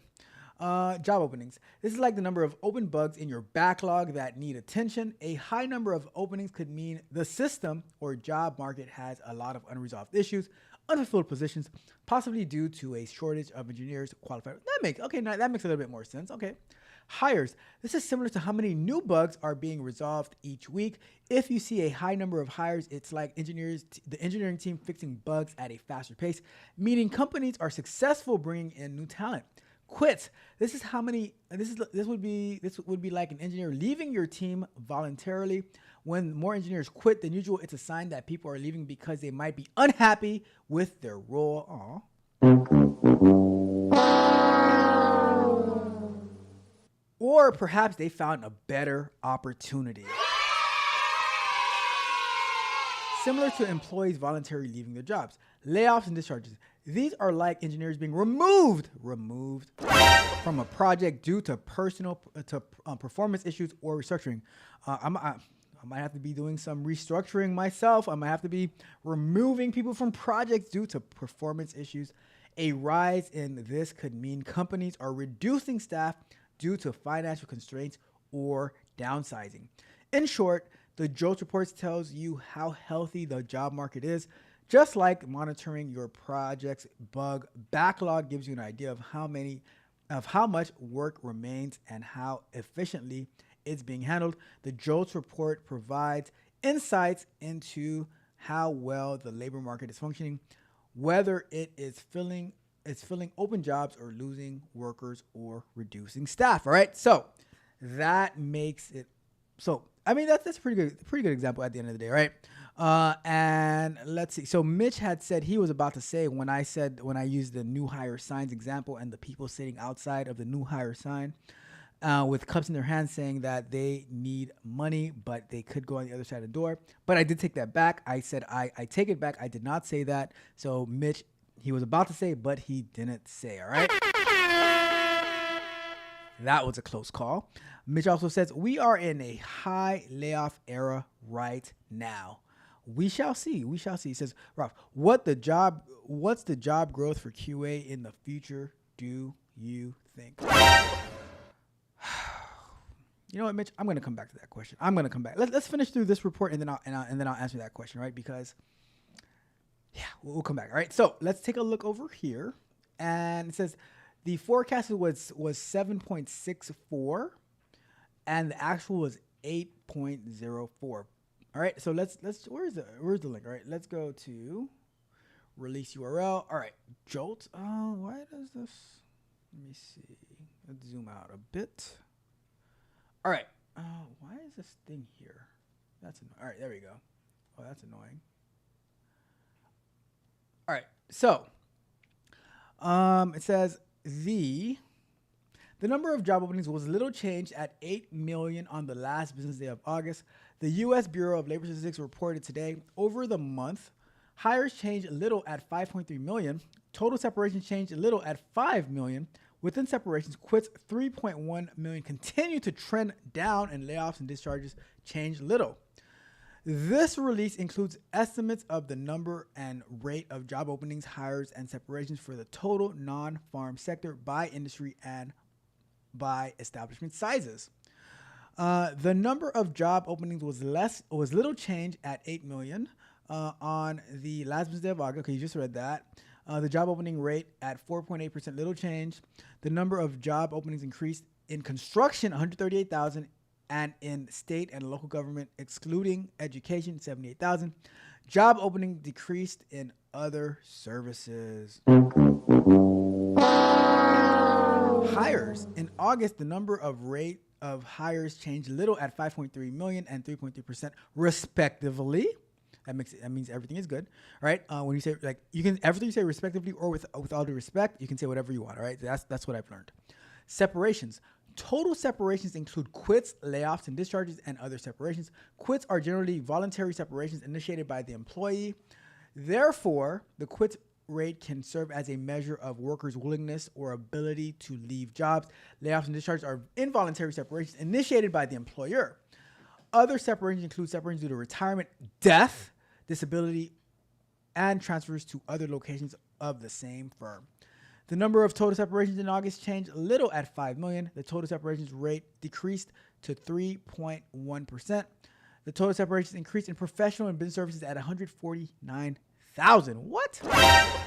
Speaker 3: Job openings. This is like the number of open bugs in your backlog that need attention. A high number of openings could mean the system or job market has a lot of unresolved issues, unfulfilled positions, possibly due to a shortage of engineers qualified. That makes a little bit more sense. Okay. Hires. This is similar to how many new bugs are being resolved each week. If you see a high number of hires, it's like the engineering team fixing bugs at a faster pace, meaning companies are successful bringing in new talent. quits. This is how many. This would be like an engineer leaving your team voluntarily. When more engineers quit than usual, it's a sign that people are leaving because they might be unhappy with their role. Or perhaps they found a better opportunity. Similar to employees voluntarily leaving their jobs. Layoffs and discharges. These are like engineers being removed from a project due to performance issues or restructuring. I might have to be doing some restructuring myself. I might have to be removing people from projects due to performance issues. A rise in this could mean companies are reducing staff due to financial constraints or downsizing. In short, the JOLTS reports tells you how healthy the job market is. Just like monitoring your project's bug backlog gives you an idea of how much work remains and how efficiently it's being handled, the JOLTS report provides insights into how well the labor market is functioning, whether it is filling open jobs or losing workers or reducing staff. All right, so that makes it so. I mean, that's a pretty good example at the end of the day, right? And let's see. So Mitch had said he was about to say when I used the new hire signs example and the people sitting outside of the new hire sign with cups in their hands saying that they need money, but they could go on the other side of the door. But I did take that back. I said I take it back. I did not say that. So Mitch, he was about to say, but he didn't say. All right. That was a close call. Mitch also says, we are in a high layoff era right now. We shall see. We shall see. He says, Ralph, what's the job growth for QA in the future, do you think? You know what, Mitch? I'm going to come back to that question. I'm going to come back. Let's finish through this report and then I'll answer that question, right? Because, yeah, we'll come back. All right. So let's take a look over here. And it says the forecast was 7.64 and the actual was 8.04. All right. So let's where's the link? All right. Let's go to release URL. All right. Jolt. Why does this? Let me see. Let's zoom out a bit. All right. Why is this thing here? All right. There we go. Oh, that's annoying. All right. So, it says the number of job openings was little changed at 8 million on the last business day of August. The U.S. Bureau of Labor Statistics reported today over the month, hires changed little at 5.3 million. Total separations changed little at 5 million. Within separations, quits 3.1 million continue to trend down, and layoffs and discharges changed little. This release includes estimates of the number and rate of job openings, hires, and separations for the total non-farm sector by industry and by establishment sizes. The number of job openings was little change at 8 million on the last business day of August. Okay, you just read that. The job opening rate at 4.8%, little change. The number of job openings increased in construction, 138,000, and in state and local government, excluding education, 78,000. Job opening decreased in other services. Hires. In August, the number of rate of hires changed little at 5.3 million and 3.3% respectively. That means everything is good, right? When you say everything you say respectively or with all due respect, you can say whatever you want, all right? That's what I've learned. Separations. Total separations include quits, layoffs, and discharges, and other separations. Quits are generally voluntary separations initiated by the employee. Therefore, the quits rate can serve as a measure of workers' willingness or ability to leave jobs. Layoffs and discharges are involuntary separations initiated by the employer. Other separations include separations due to retirement, death, disability, and transfers to other locations of the same firm. The number of total separations in August changed little at 5 million. The total separations rate decreased to 3.1%. The total separations increased in professional and business services at 149,000. What?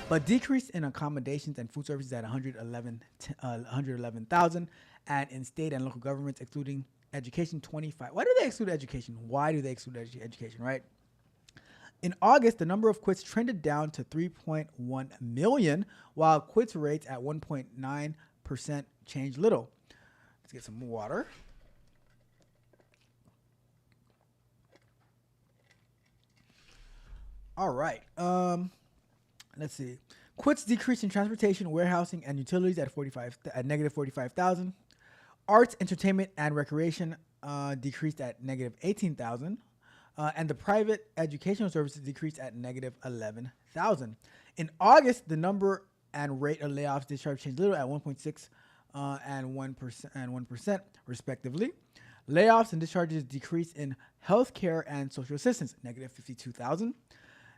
Speaker 3: But decreased in accommodations and food services at 111,000, and in state and local governments, excluding education, 25. Why do they exclude education? Why do they exclude education, right? In August, the number of quits trended down to 3.1 million, while quits rates at 1.9% 1% change little. Let's get some water. All right. Let's see. Quits decrease in transportation, warehousing, and utilities at negative 45,000. Arts, entertainment, and recreation decreased at negative 18,000. And the private educational services decreased at negative 11,000. In August, the number and rate of layoffs discharged changed little at 1.6 and 1% respectively. Layoffs and discharges decreased in healthcare and social assistance, negative 52,000.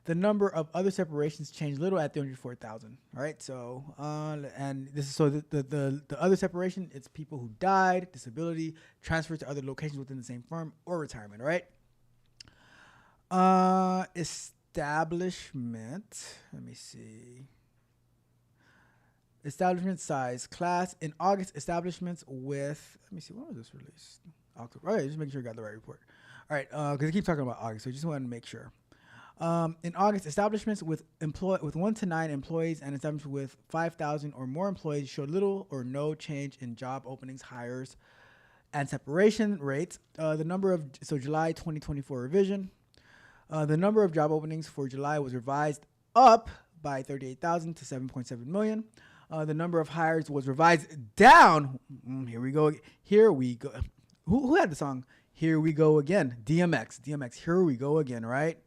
Speaker 3: The number of other separations changed little at 304,000. All right, so and this is so the other separation, it's people who died, disability, transferred to other locations within the same firm, or retirement. All right. Establishment. Let me see. Establishment size class in August. Establishments with. Let me see. When was this released? October. All right, just making sure you got the right report. All right, because I keep talking about August, so I just wanted to make sure. In August, establishments with 1 to 9 employees and establishments with 5,000 or more employees showed little or no change in job openings, hires, and separation rates. The number of July 2024 revision. The number of job openings for July was revised up by 38,000 to 7.7 million. The number of hires was revised down. Here we go. Here we go. Who had the song? Here we go again. DMX. Here we go again. Right.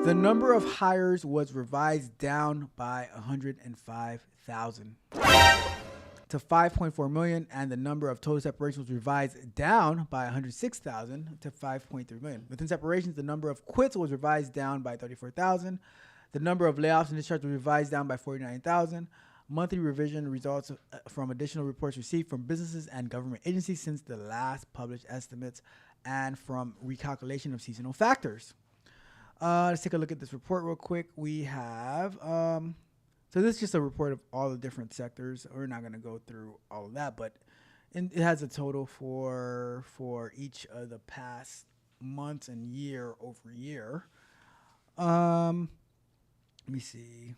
Speaker 3: The number of hires was revised down by 105,000 to 5.4 million, and the number of total separations was revised down by 106,000 to 5.3 million. Within separations, the number of quits was revised down by 34,000. The number of layoffs and discharges was revised down by 49,000. Monthly revision results from additional reports received from businesses and government agencies since the last published estimates and from recalculation of seasonal factors. Let's take a look at this report real quick. We have, so this is just a report of all the different sectors. We're not going to go through all of that, but it has a total for each of the past months and year over year. Let me see.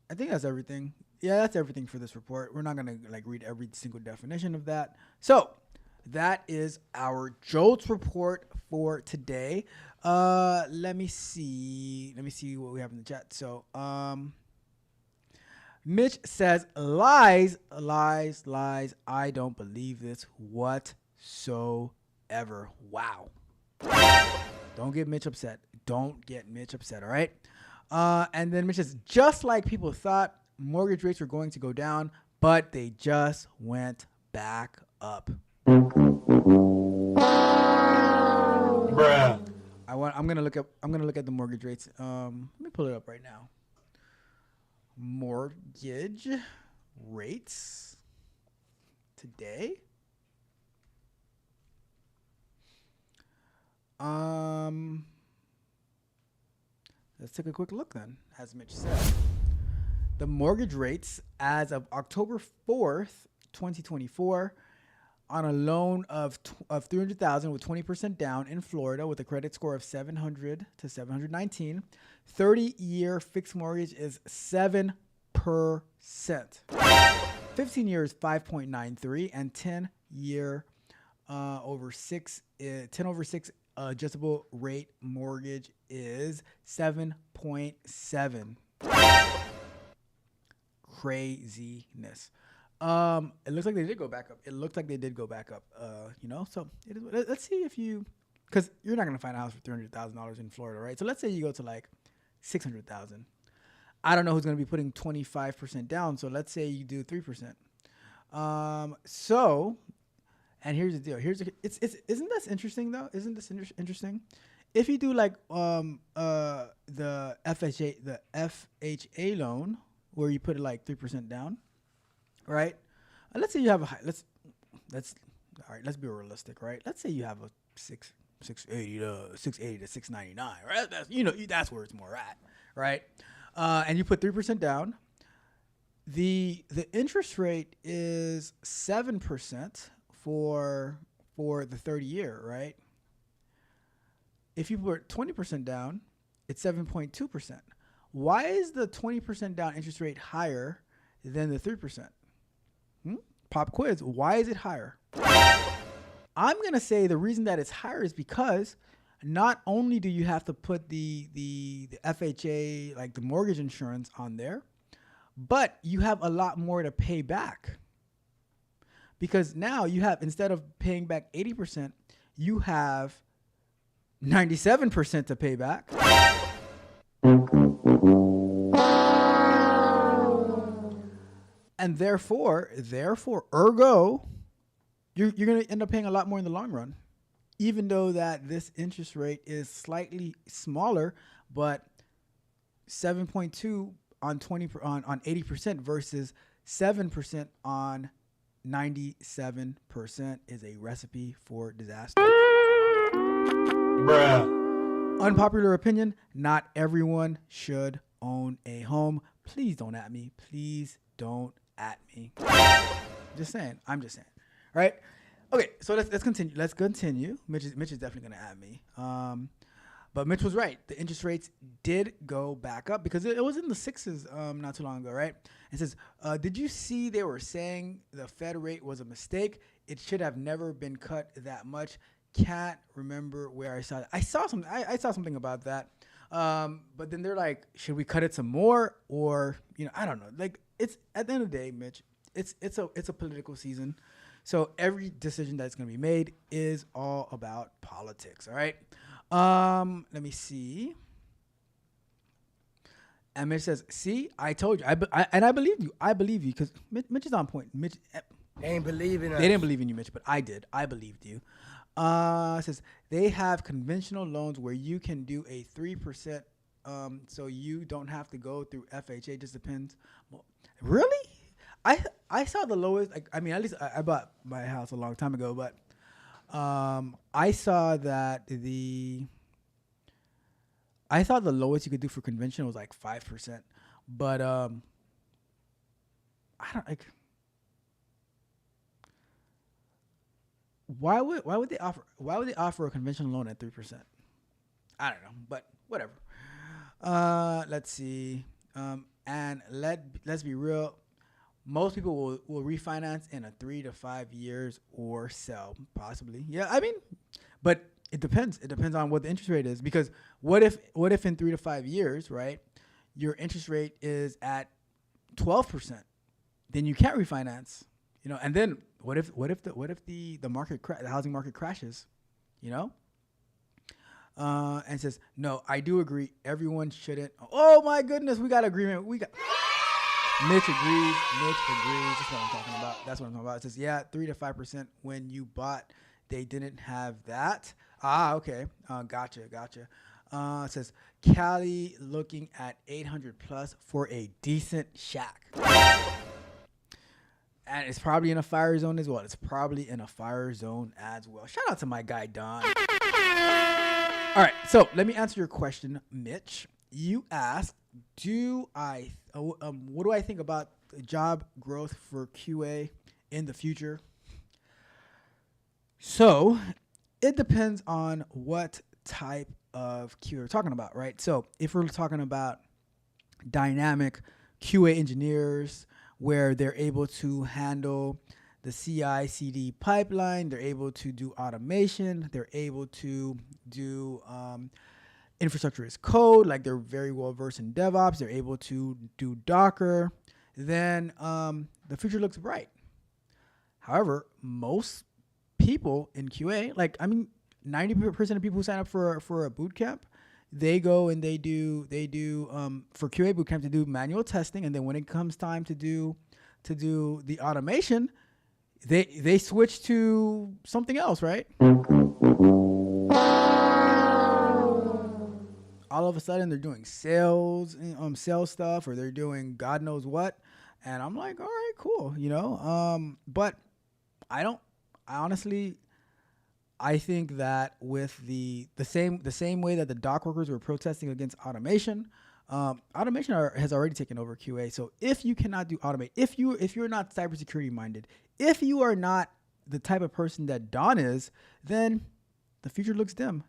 Speaker 3: I think that's everything. Yeah, that's everything for this report. We're not going to read every single definition of that. So that is our JOLTS report for today. Let me see what we have in the chat. So, Mitch says, lies. I don't believe this whatsoever. Wow. Don't get Mitch upset. All right. And then Mitch says, just like people thought, mortgage rates were going to go down, but they just went back up.
Speaker 6: Bruh.
Speaker 3: I'm gonna look at the mortgage rates. Let me pull it up right now. Mortgage rates today. Let's take a quick look then, as Mitch said. The mortgage rates as of October 4th, 2024, on a loan of $300,000 with 20% down in Florida with a credit score of 700 to 719. 30-year fixed mortgage is 7%. 15 years 5.93 and 10-year over 6 adjustable rate mortgage is 7.7. Craziness. It looks like they did go back up. So let's see if you, because you're not going to find a house for $300,000 in Florida, right? So let's say you go to like $600,000. I don't know who's going to be putting 25% down. So let's say you do 3%. And here's the deal. Isn't this interesting though? Isn't this interesting? If you do like the FHA loan where you put it like 3% down, right? Let's say you have let's be realistic, right? Let's say you have a 680 to 699, right? That's where it's more at, right? And you put 3% down. The interest rate is 7% for the 30-year, right? If you put 20% down, it's 7.2%. why is the 20% down interest rate higher than the 3%? Pop quiz. Why is it higher? I'm going to say the reason that it's higher is because not only do you have to put the FHA, like the mortgage insurance on there, but you have a lot more to pay back. Because now you have, instead of paying back 80%, you have 97% to pay back. And therefore, ergo, you're going to end up paying a lot more in the long run, even though that this interest rate is slightly smaller, but 7.2 on 80% versus 7% on 97% is a recipe for disaster. Bruh. Unpopular opinion, not everyone should own a home. Please don't at me. Please don't at me. Just saying. I'm just saying. All right. Okay, so let's continue. Let's continue. Mitch is definitely gonna at me. But Mitch was right. The interest rates did go back up because it was in the sixes not too long ago, right? It says, did you see they were saying the Fed rate was a mistake? It should have never been cut that much. Can't remember where I saw it. I saw something about that. But then they're like, should we cut it some more? Or, I don't know. Like, it's at the end of the day, Mitch, it's a political season. So every decision that's going to be made is all about politics. All right. Let me see. And Mitch says, see, I told you. And I believed you. I believe you because Mitch is on point. Mitch,
Speaker 8: they ain't believing us.
Speaker 3: They didn't believe in you, Mitch, but I did. I believed you. It says they have conventional loans where you can do a 3%, so you don't have to go through FHA. It just depends. Well, really? I saw the lowest. At least I bought my house a long time ago, but I saw that I thought the lowest you could do for conventional was like 5%, but I don't like. Why would they offer a conventional loan at 3%? I don't know, but whatever. Let's see. And let's be real. Most people will refinance in a 3 to 5 years or sell, possibly. Yeah, but it depends. It depends on what the interest rate is. Because what if in 3 to 5 years, right, your interest rate is at 12%? Then you can't refinance. And then what if the market the housing market crashes, and says, no, I do agree. Everyone shouldn't. Oh my goodness, we got agreement. Mitch agrees. That's what I'm talking about. It says, yeah, 3 to 5% when you bought, they didn't have that. Okay. Gotcha. It says, Cali looking at 800 plus for a decent shack. And it's probably in a fire zone as well. Shout out to my guy, Don. All right, so let me answer your question, Mitch. You asked, what do I think about job growth for QA in the future? So it depends on what type of QA we're talking about, right? So if we're talking about dynamic QA engineers, where they're able to handle the CI/CD pipeline, they're able to do automation, they're able to do infrastructure as code, like they're very well versed in DevOps, they're able to do Docker, then the future looks bright. However, most people in QA, 90% of people who sign up for a boot camp, they go and they do for QA bootcamp to do manual testing, and then when it comes time to do the automation, they switch to something else, right? All of a sudden they're doing sales stuff, or they're doing God knows what, and I'm like, all right, cool, but I think that with the same way that the dock workers were protesting against automation, automation has already taken over QA. So if you cannot do automate, if you're not cybersecurity minded, if you are not the type of person that Don is, then the future looks dim.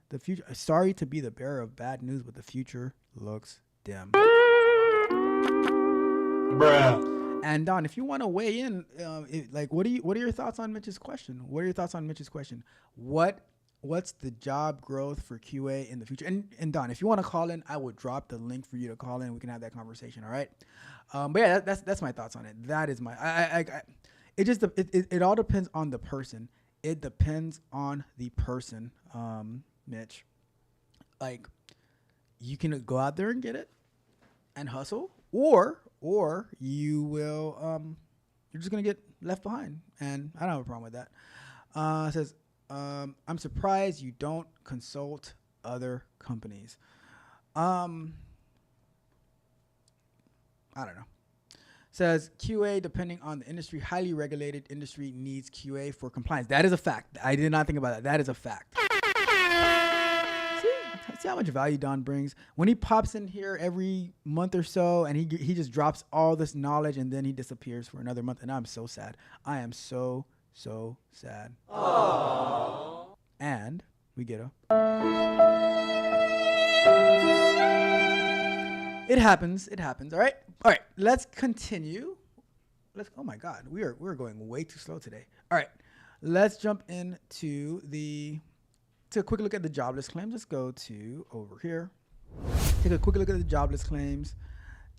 Speaker 3: Sorry to be the bearer of bad news, but the future looks dim.
Speaker 2: Bruh.
Speaker 3: And Don, if you want to weigh in, what are your thoughts on Mitch's question? What's the job growth for QA in the future? And Don, if you want to call in, I will drop the link for you to call in. We can have that conversation. All right. But yeah, that's my thoughts on it. That is my it all depends on the person. It depends on the person, Mitch. Like, you can go out there and get it and hustle, or you will you're just gonna get left behind. And I don't have a problem with that. It says, I'm surprised you don't consult other companies. I don't know. Says QA, depending on the industry, highly regulated industry needs QA for compliance. That is a fact. I did not think about that. That is a fact. See how much value Don brings when he pops in here every month or so, and he just drops all this knowledge, and then he disappears for another month, and I'm so sad. I am so sad. Aww. And we get a. It happens. All right. Let's continue. Oh my God, we're going way too slow today. All right, let's jump into take a quick look at the jobless claims. Let's go to over here. Take a quick look at the jobless claims,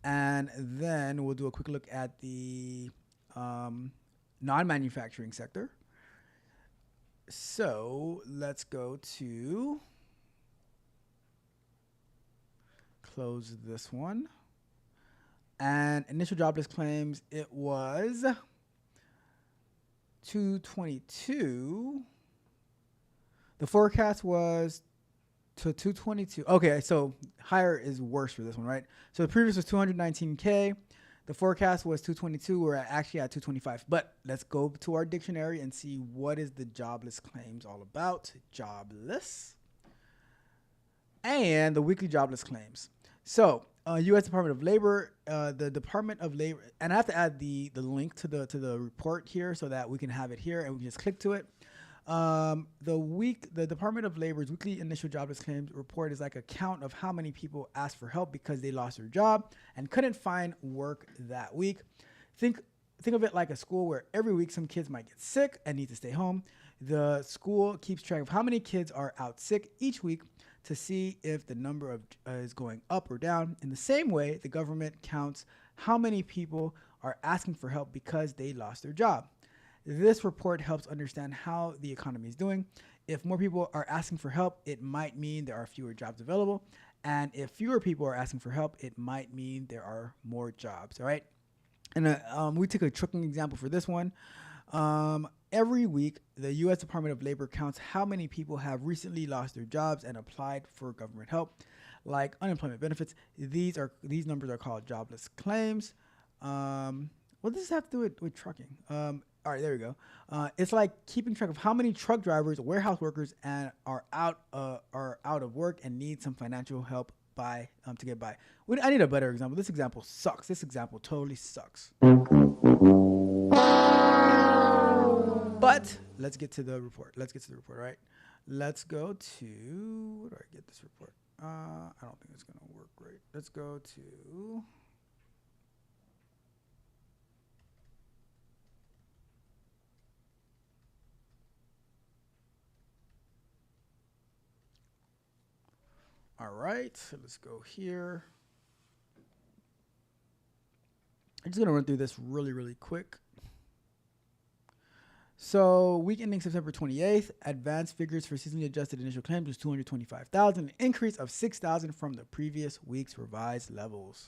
Speaker 3: and then we'll do a quick look at the non-manufacturing sector. So let's go to close this one. And initial jobless claims, it was 222. The forecast was to 222. Okay, so higher is worse for this one, right? So the previous was 219K. The forecast was 222. We're actually at 225. But let's go to our dictionary and see what is the jobless claims all about. Jobless. And the weekly jobless claims. So U.S. Department of Labor, the Department of Labor, and I have to add the link to the report here so that we can have it here and we can just click to it. The Department of Labor's weekly initial jobless claims report is like a count of how many people asked for help because they lost their job and couldn't find work that week. Think of it like a school where every week some kids might get sick and need to stay home. The school keeps track of how many kids are out sick each week to see if the number of is going up or down. In the same way, the government counts how many people are asking for help because they lost their job. This report helps understand how the economy is doing. If more people are asking for help, it might mean there are fewer jobs available. And if fewer people are asking for help, it might mean there are more jobs, all right? And we took a trucking example for this one. Every week, the U.S. Department of Labor counts how many people have recently lost their jobs and applied for government help, like unemployment benefits. These numbers are called jobless claims. What does this have to do with trucking? All right, there we go. It's like keeping track of how many truck drivers, warehouse workers, and are out of work and need some financial help to get by. I need a better example. This example sucks. This example totally sucks. But let's get to the report. All right. Let's go to, where do I get this report? I don't think it's going to work great. Let's go to, all right. So let's go here. I'm just going to run through this really quick. So week ending September 28th, advanced figures for seasonally adjusted initial claims was 225,000, an increase of 6,000 from the previous week's revised levels.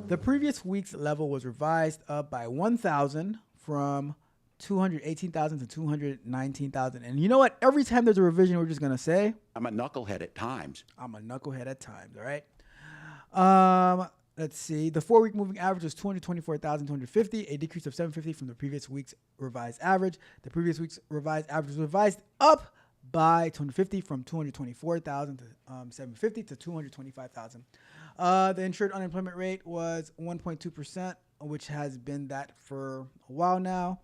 Speaker 3: The previous week's level was revised up by 1,000 from 218,000 to 219,000. And you know what? Every time there's a revision, we're just going to say,
Speaker 5: I'm a knucklehead at times.
Speaker 3: all right? Let's see. The 4-week moving average was 224,250, a decrease of 750 from the previous week's revised average. The previous week's revised average was revised up by 250 from 224,000 to 750 to 225,000. The insured unemployment rate was 1.2%, which has been that for a while now.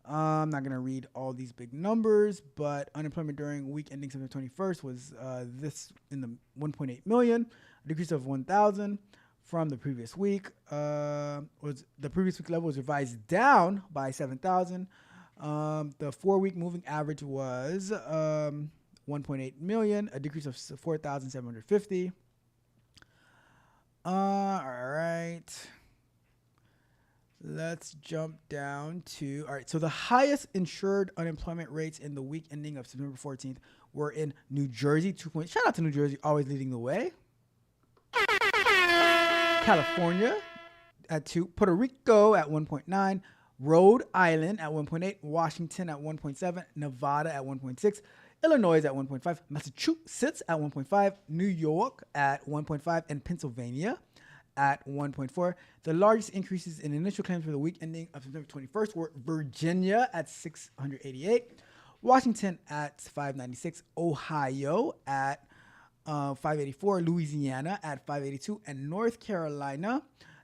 Speaker 3: I'm not going to read all these big numbers, but unemployment during week ending September 21st was this in the 1.8 million, a decrease of 1,000 from the previous week. Was the previous week level was revised down by 7,000. The 4-week moving average was 1.8 million, a decrease of 4,750. All right. Let's jump down to, all right, so the highest insured unemployment rates in the week ending of September 14th were in New Jersey, 2 points. Shout out to New Jersey, always leading the way. California at 2, Puerto Rico at 1.9, Rhode Island at 1.8, Washington at 1.7, Nevada at 1.6, Illinois at 1.5, Massachusetts at 1.5, New York at 1.5, and Pennsylvania at 1.4. The largest increases in initial claims for the week ending of September 21st were Virginia at 688, Washington at 596, Ohio at 584, Louisiana at 582, and North Carolina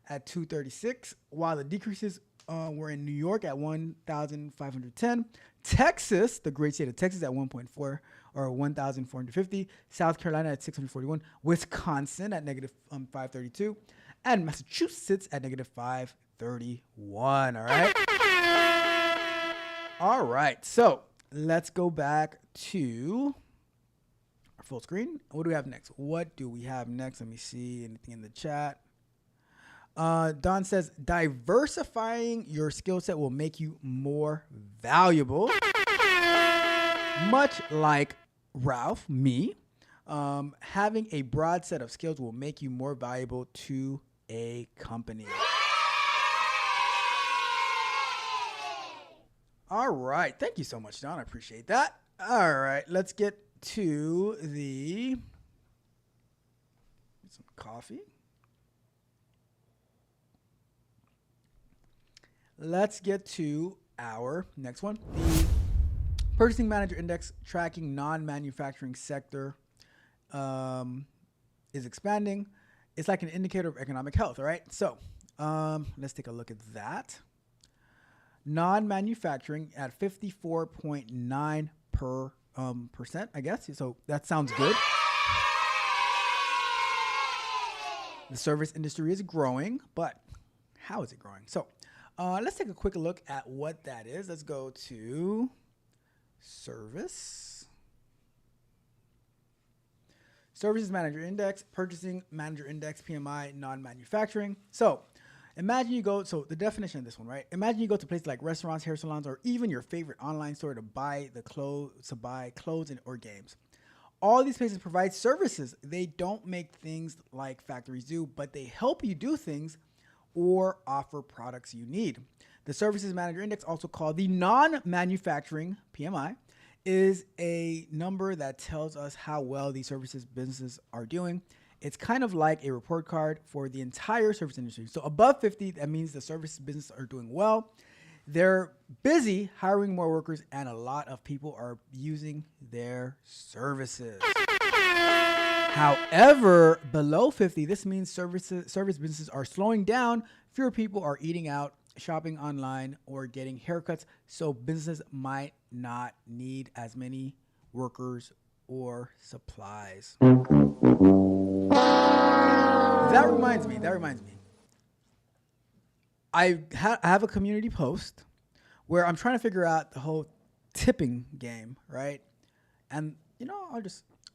Speaker 3: at 236, while the decreases were in New York at 1,510, Texas, the great state of Texas, at 1.4 or 1,450, South Carolina at 641, Wisconsin at negative 532, and Massachusetts at negative 531. All right. All right. So let's go back to our full screen. What do we have next? What do we have next? Let me see anything in the chat. Don says, diversifying your skill set will make you more valuable. Much like Ralph, me, having a broad set of skills will make you more valuable to a company. All right. Thank you so much, Don. I appreciate that. All right. Let's get to some coffee. Let's get to our next one. The Purchasing Manager Index tracking non-manufacturing sector is expanding. It's like an indicator of economic health, all right? So let's take a look at that. Non-manufacturing at 54.9% I guess. So that sounds good. The service industry is growing, but how is it growing? So let's take a quick look at what that is. Let's go to Services Manager Index, Purchasing Manager Index, PMI, non-manufacturing. So imagine you go, so the definition of this one, right? Imagine you go to places like restaurants, hair salons, or even your favorite online store to buy clothes or games. All these places provide services. They don't make things like factories do, but they help you do things or offer products you need. The Services Manager Index, also called the non-manufacturing PMI, is a number that tells us how well these services businesses are doing. It's kind of like a report card for the entire service industry. So above 50, that means the service businesses are doing well. They're busy hiring more workers, and a lot of people are using their services. However, below 50, this means service businesses are slowing down. Fewer people are eating out, shopping online, or getting haircuts. So businesses might not need as many workers or supplies. That reminds me. I have a community post where I'm trying to figure out the whole tipping game, right? And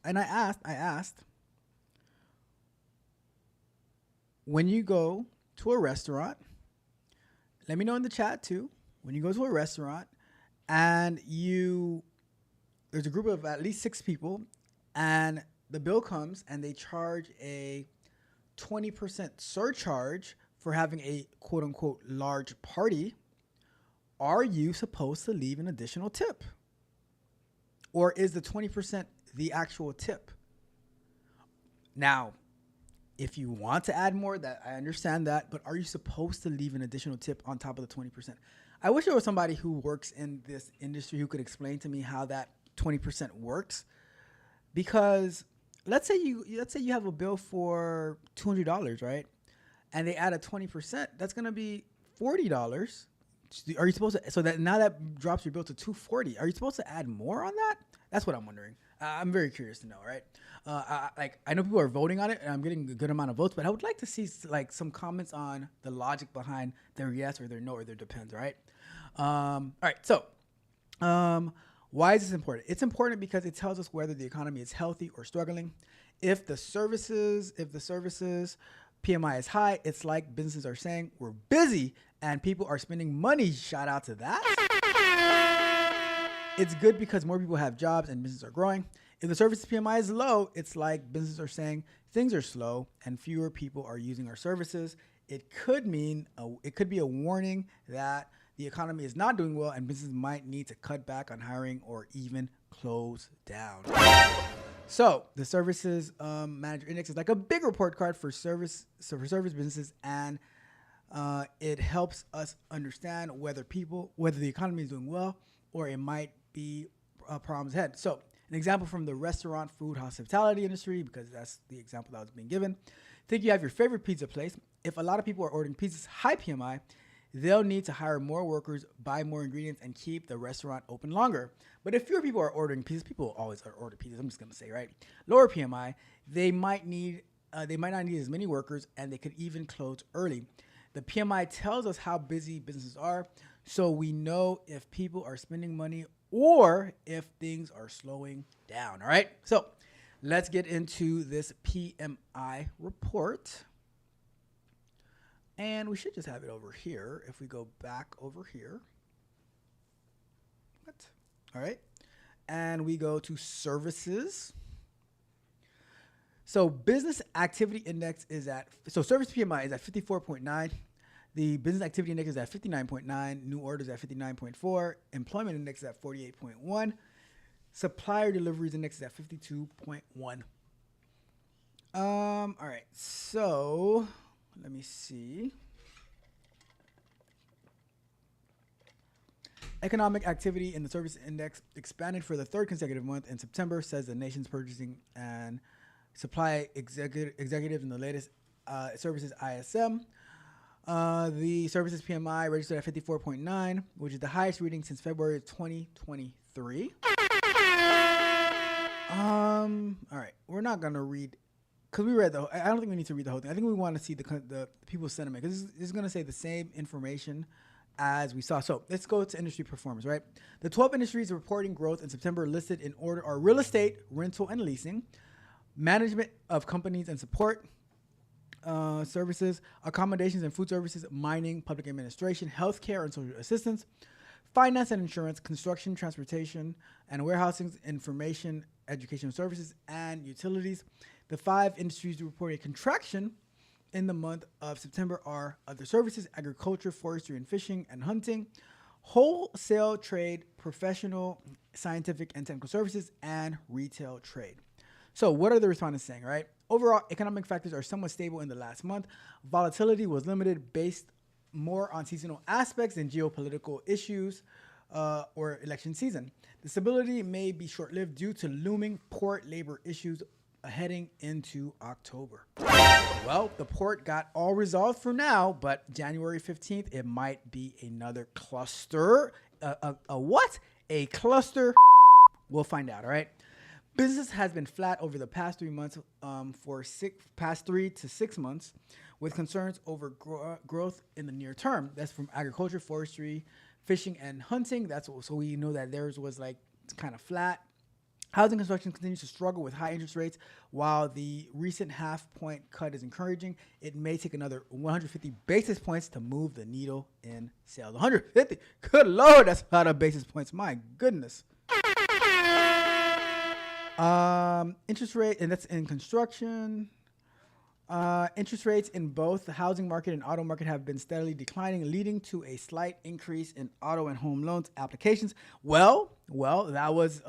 Speaker 3: I asked, when you go to a restaurant, let me know in the chat too, when you go to a restaurant and there's a group of at least 6 people and the bill comes and they charge a 20% surcharge for having a quote unquote large party, are you supposed to leave an additional tip? Or is the 20% the actual tip? Now, if you want to add more, that I understand that, but are you supposed to leave an additional tip on top of the 20%? I wish there was somebody who works in this industry who could explain to me how that 20% works. Because let's say you have a bill for $200, right? And they add a 20%, that's going to be $40 Are you supposed to? So that now that drops your bill to 240. Are you supposed to add more on that? That's what I'm wondering. I'm very curious to know, right? I know people are voting on it, and I'm getting a good amount of votes, but I would like to see like some comments on the logic behind their yes or their no or their depends, right? All right. So, why is this important? It's important because it tells us whether the economy is healthy or struggling. If the services PMI is high, it's like businesses are saying we're busy and people are spending money. Shout out to that. It's good because more people have jobs and businesses are growing. If the services PMI is low, it's like businesses are saying things are slow and fewer people are using our services. It could be a warning that the economy is not doing well and businesses might need to cut back on hiring or even close down. So the services manager index is like a big report card for service businesses, and it helps us understand whether the economy is doing well or it might be problems ahead. So an example from the restaurant, food, hospitality industry, because that's the example that was being given. Think you have your favorite pizza place. If a lot of people are ordering pizzas, high PMI, they'll need to hire more workers, buy more ingredients, and keep the restaurant open longer. But if fewer people are ordering pizzas, people always order pizzas. I'm just gonna say, right? Lower PMI, they might not need as many workers, and they could even close early. The PMI tells us how busy businesses are, so we know if people are spending money or if things are slowing down. All right. So let's get into this PMI report. And we should just have it over here if we go back over here. What? All right. And we go to services. So business activity index service PMI is at 54.9. The business activity index is at 59.9. New orders at 59.4. Employment index is at 48.1. Supplier deliveries index is at 52.1. All right. So let me see. Economic activity in the service index expanded for the third consecutive month in September, says the nation's purchasing and supply executive in the latest services ISM. The services PMI registered at 54.9, which is the highest reading since February of 2023. All right, we're not gonna read because we read I don't think we need to read the whole thing. I think we want to see the people's sentiment because this is gonna say the same information as we saw. So let's go to industry performance. Right, the 12 industries reporting growth in September listed in order are real estate, rental and leasing, management of companies and support services, accommodations and food services, mining, public administration, healthcare and social assistance, finance and insurance, construction, transportation and warehousing, information, education services, and utilities. The 5 industries reported a contraction in the month of September are other services, agriculture, forestry and fishing and hunting, wholesale trade, professional, scientific and technical services, and retail trade. So what are the respondents saying, right? Overall, economic factors are somewhat stable in the last month. Volatility was limited based more on seasonal aspects than geopolitical issues or election season. The stability may be short-lived due to looming port labor issues heading into October. Well, the port got all resolved for now, but January 15th, it might be another cluster. What? A cluster? We'll find out, all right? Business has been flat over the past 3 months, past 3 to 6 months, with concerns over growth in the near term. That's from agriculture, forestry, fishing, and hunting. So we know that theirs was like kind of flat. Housing construction continues to struggle with high interest rates. While the recent half-point cut is encouraging, it may take another 150 basis points to move the needle in sales. 150? Good Lord, that's a lot of basis points. My goodness. Interest rate, and that's in construction. Interest rates in both the housing market and auto market have been steadily declining, leading to a slight increase in auto and home loans applications. Well, that was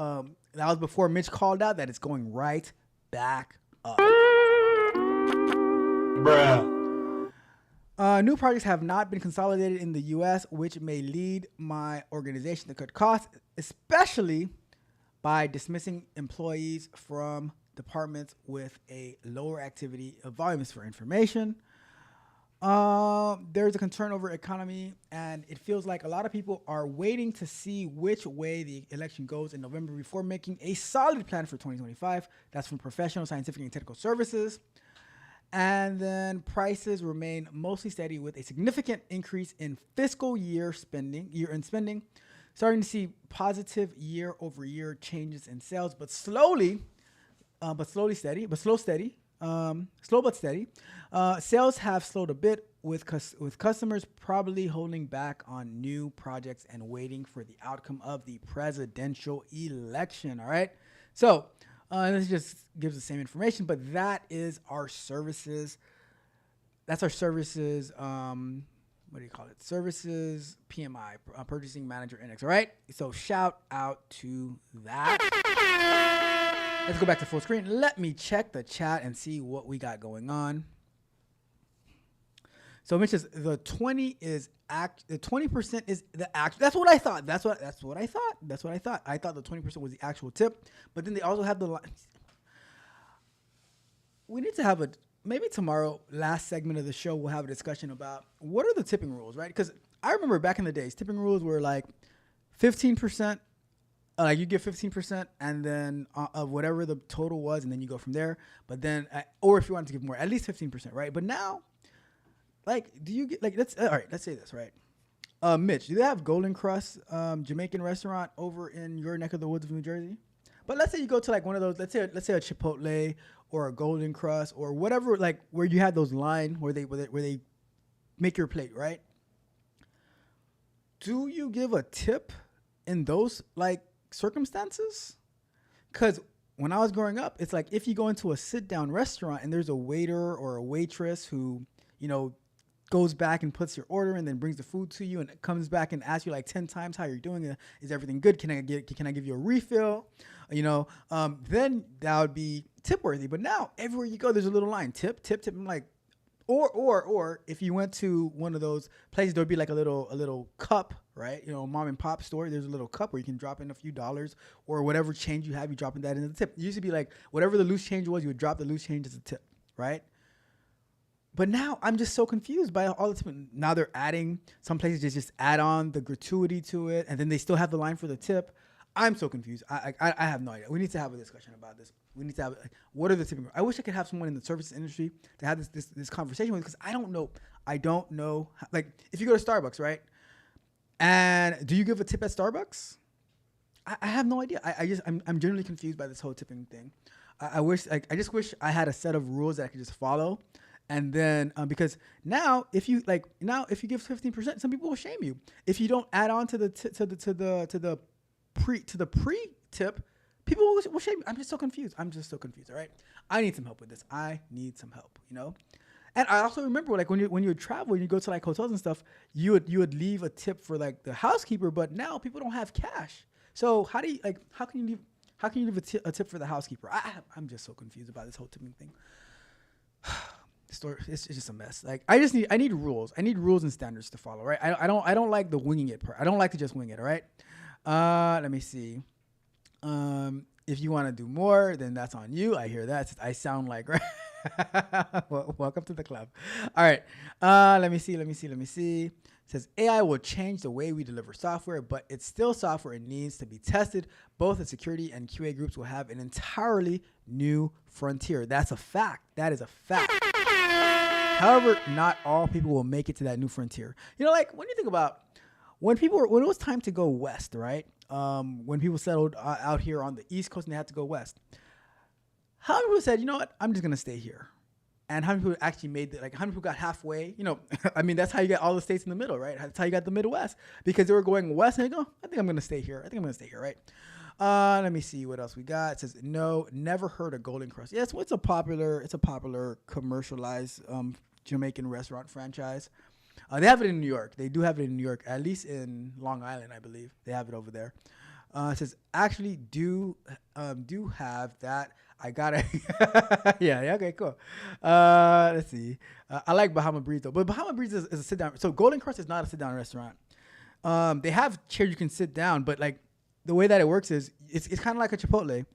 Speaker 3: before Mitch called out that it's going right back up.
Speaker 6: Bruh.
Speaker 3: New projects have not been consolidated in the U.S., which may lead my organization to cut costs, especially by dismissing employees from departments with a lower activity of volumes for information. There's a concern over economy, and it feels like a lot of people are waiting to see which way the election goes in November before making a solid plan for 2025. That's from Professional, Scientific, and Technical Services. And then prices remain mostly steady with a significant increase in fiscal year spending, starting to see positive year-over-year changes in sales, but slow but steady. Sales have slowed a bit with customers probably holding back on new projects and waiting for the outcome of the presidential election. All right. So this just gives the same information, but that is our services. That's our services. What do you call it? Services PMI, Purchasing Manager Index. All right. So shout out to that. Let's go back to full screen. Let me check the chat and see what we got going on. So Mitch says the 20% is the actual. That's what I thought. That's what I thought. I thought the 20% was the actual tip, but then they also have the lines. We need to have maybe tomorrow, last segment of the show, we'll have a discussion about what are the tipping rules, right? Because I remember back in the days, tipping rules were like 15%. Like you give 15% and then of whatever the total was, and then you go from there. But then, or if you wanted to give more, at least 15%, right? But now, like, do you get like let's say this, right? Mitch, do they have Golden Crust Jamaican restaurant over in your neck of the woods of New Jersey? But let's say you go to like one of those, let's say a Chipotle or a Golden Crust or whatever, like where you have those line where they make your plate, right? Do you give a tip in those like circumstances? Because when I was growing up, it's like if you go into a sit-down restaurant and there's a waiter or a waitress who, goes back and puts your order and then brings the food to you and comes back and asks you like 10 times how you're doing. Is everything good? Can I give you a refill? Then that would be tip worthy. But now everywhere you go, there's a little line, tip. I'm like, or if you went to one of those places, there'd be like a little cup, right? Mom and pop store. There's a little cup where you can drop in a few dollars or whatever change you have, you dropping that in the tip. It used to be like whatever the loose change was, you would drop the loose change as a tip, right? But now I'm just so confused by all the tip. Now they're adding, some places just add on the gratuity to it, and then they still have the line for the tip. I'm so confused. I have no idea. We need to have a discussion about this. We need to have what are the tipping rules? I wish I could have someone in the services industry to have this conversation with, because I don't know. Like if you go to Starbucks, right? And do you give a tip at Starbucks? I have no idea. I'm generally confused by this whole tipping thing. I just wish I had a set of rules that I could just follow. And then because now if you give 15%, some people will shame you if you don't add on to the pre-tip. People will shame you. I'm just so confused. All right, I need some help with this. I need some help. And I also remember like when you would travel, you go to like hotels and stuff, you would leave a tip for like the housekeeper, but now people don't have cash. So how can you leave a tip for the housekeeper? I'm just so confused about this whole tipping thing. It's just a mess. Like I need rules. I need rules and standards to follow, right? I don't like the winging it part. I don't like to just wing it, all right? Let me see. If you want to do more, then that's on you. I hear that. I sound like right. Well, welcome to the club. All right. Let me see. It says AI will change the way we deliver software, but it's still software and needs to be tested. Both the security and QA groups will have an entirely new frontier. That's a fact. That is a fact. However, not all people will make it to that new frontier. Like when you think about when it was time to go west, right? When people settled out here on the East Coast and they had to go west, how many people said, you know what, I'm just going to stay here? And how many people actually made it? Like, how many people got halfway? I mean, that's how you get all the states in the middle, right? That's how you got the Midwest, because they were going west and they go, I think I'm going to stay here. Right? Let me see what else we got. It says, no, never heard of Golden Crust. Yes, it's a popular commercialized Jamaican restaurant franchise. They have it in New York. They do have it in New York, at least in Long Island, I believe. They have it over there. It says, actually do have that. I got it. yeah, okay, cool. Let's see. I like Bahama Breeze, though. But Bahama Breeze is a sit-down. So Golden Crust is not a sit-down restaurant. They have chairs you can sit down, but like the way that it works is it's kind of like a Chipotle,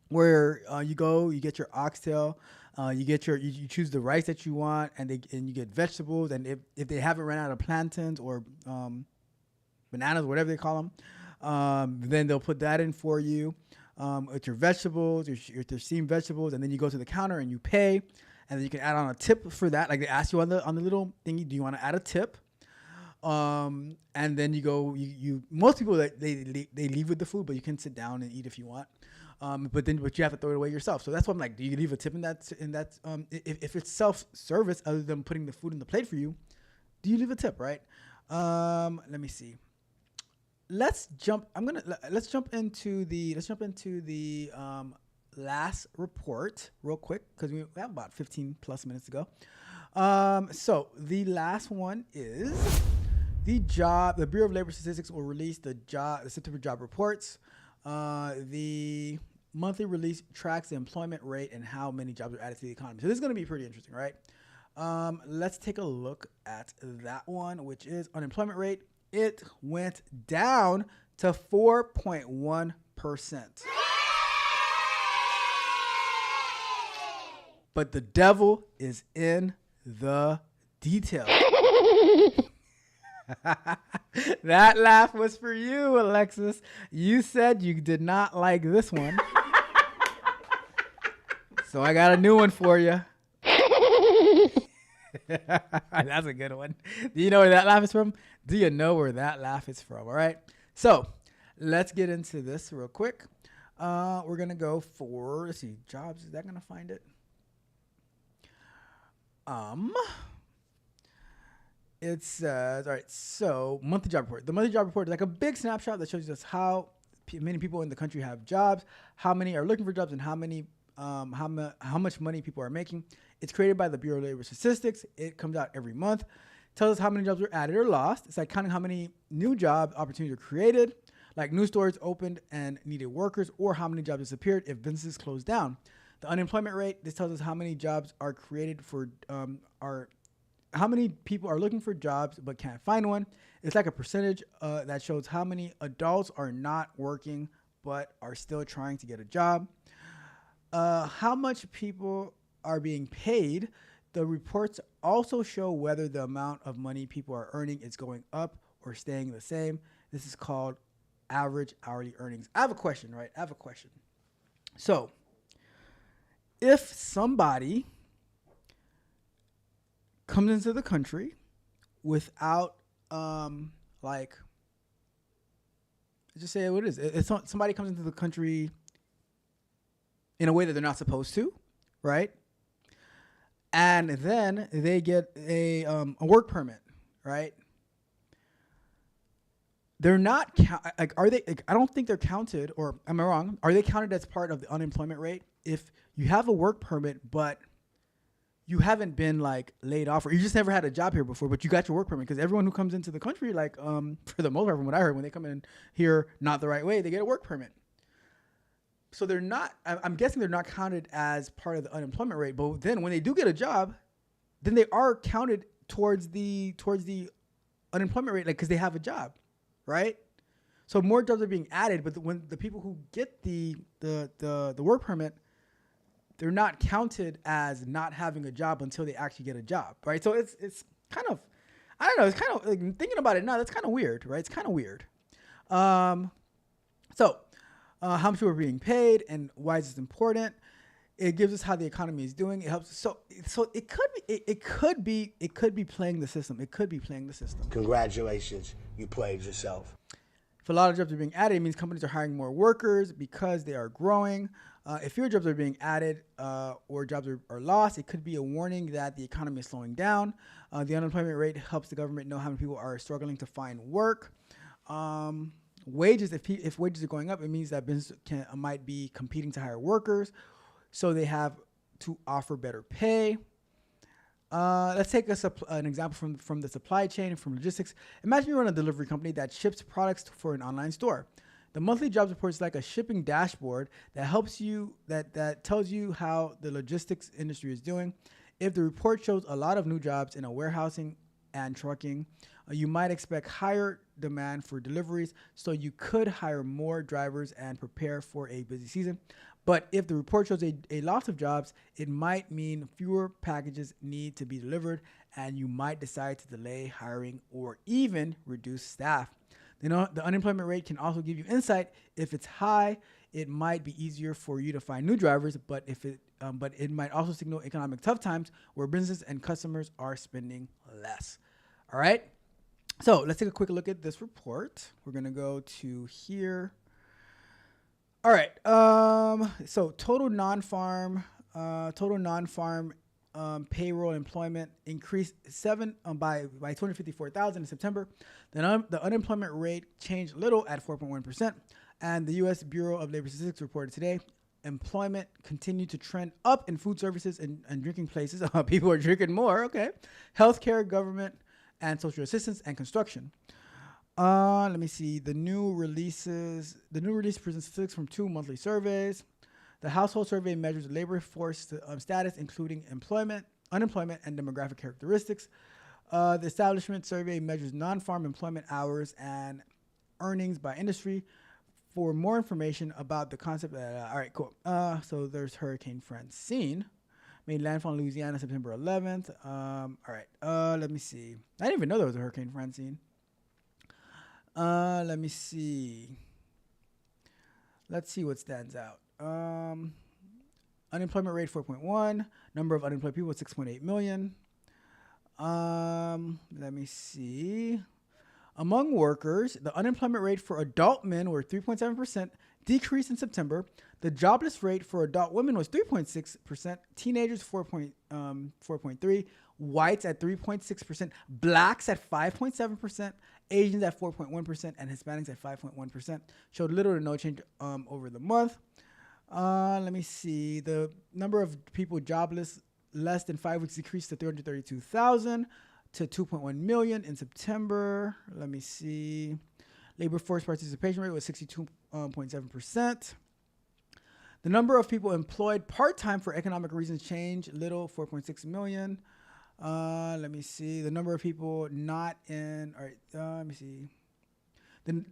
Speaker 3: where you go, you get your oxtail, You choose the rice that you want, and you get vegetables. And if they haven't run out of plantains or bananas, whatever they call them, then they'll put that in for you with your vegetables, your steamed vegetables, and then you go to the counter and you pay, and then you can add on a tip for that. Like they ask you on the little thingy, do you want to add a tip? And then you go. Most people they leave with the food, but you can sit down and eat if you want. But you have to throw it away yourself. So that's why I'm like, do you leave a tip in that? If it's self-service, other than putting the food in the plate for you, do you leave a tip, right? Let me see. Let's jump into the last report real quick because we have about 15 plus minutes to go. So the last one is the Bureau of Labor Statistics will release the September job reports. The monthly release tracks the employment rate and how many jobs are added to the economy. So this is going to be pretty interesting, right? Let's take a look at that one, which is unemployment rate. It went down to 4.1%. But the devil is in the details. That laugh was for you, Alexis. You said you did not like this one. So I got a new one for you. That's a good one. Do you know where that laugh is from? Do you know where that laugh is from? All right. So let's get into this real quick. We're going to go for, let's see, jobs. Is that going to find it? It says, all right, so monthly job report. The monthly job report is like a big snapshot that shows us how many people in the country have jobs, how many are looking for jobs, and how much money people are making. It's created by the Bureau of Labor Statistics. It comes out every month. It tells us how many jobs were added or lost. It's like counting how many new job opportunities are created, like new stores opened and needed workers, or how many jobs disappeared if businesses closed down. The unemployment rate, this tells us how many jobs are created how many people are looking for jobs but can't find one. It's like a percentage that shows how many adults are not working but are still trying to get a job. How much people are being paid. The reports also show whether the amount of money people are earning is going up or staying the same. This is called average hourly earnings. I have a question, right? So if somebody comes into the country without, just say what it is. It's somebody comes into the country in a way that they're not supposed to, right? And then they get a work permit, right? They're not are they? I don't think they're counted, or am I wrong? Are they counted as part of the unemployment rate if you have a work permit, but you haven't been laid off, or you just never had a job here before, but you got your work permit? Because everyone who comes into the country, for the most part, from what I heard, when they come in here not the right way, they get a work permit. So they're not. I'm guessing they're not counted as part of the unemployment rate. But then when they do get a job, then they are counted towards the unemployment rate, because they have a job, right? So more jobs are being added, but when the people who get the work permit, they're not counted as not having a job until they actually get a job, right? So it's kind of, I don't know, it's kind of, thinking about it now, that's kind of weird, right? It's kind of weird. How much we're being paid and why is this important? It gives us how the economy is doing. It helps. So it could be playing the system. It could be playing the system.
Speaker 7: Congratulations, you played yourself.
Speaker 3: If a lot of jobs are being added, it means companies are hiring more workers because they are growing. If fewer jobs are being added or jobs are lost, it could be a warning that the economy is slowing down. The unemployment rate helps the government know how many people are struggling to find work. Wages, if wages are going up, it means that business might be competing to hire workers, so they have to offer better pay. Let's take an example from the supply chain and from logistics. Imagine you run a delivery company that ships products for an online store. The monthly jobs report is like a shipping dashboard that helps you, that tells you how the logistics industry is doing. If the report shows a lot of new jobs in a warehousing and trucking, you might expect higher demand for deliveries, so you could hire more drivers and prepare for a busy season. But if the report shows a loss of jobs, it might mean fewer packages need to be delivered, and you might decide to delay hiring or even reduce staff. The unemployment rate can also give you insight. If it's high, it might be easier for you to find new drivers, but it might also signal economic tough times where businesses and customers are spending less. All right. So let's take a quick look at this report. We're gonna go to here. All right. So total non-farm payroll employment increased by 254,000 in September. The unemployment rate changed little at 4.1%, and the U.S. Bureau of Labor Statistics reported today employment continued to trend up in food services and drinking places. People are drinking more. Okay, healthcare, government, and social assistance and construction. Let me see. The new release presents statistics from 2 monthly surveys. The household survey measures labor force status, including employment, unemployment, and demographic characteristics. The establishment survey measures non-farm employment hours and earnings by industry. For more information about the concept, all right, cool. So there's Hurricane Francine, made landfall in Louisiana September 11th. All right, let me see. I didn't even know there was a Hurricane Francine. Let me see. Let's see what stands out. Unemployment rate 4.1. Number of unemployed people 6.8 million. Let me see. Among workers, the unemployment rate for adult men were 3.7%, decreased in September. The jobless rate for adult women was 3.6%, teenagers 4.3%, whites at 3.6%, blacks at 5.7%, Asians at 4.1%, and Hispanics at 5.1%. Showed little to no change over the month. Let me see. The number of people jobless less than 5 weeks decreased to 332,000 to 2.1 million in September. Let me see. Labor force participation rate was 62.7%. The number of people employed part-time for economic reasons changed little, 4.6 million. Let me see. The number of people not in, all right, let me see.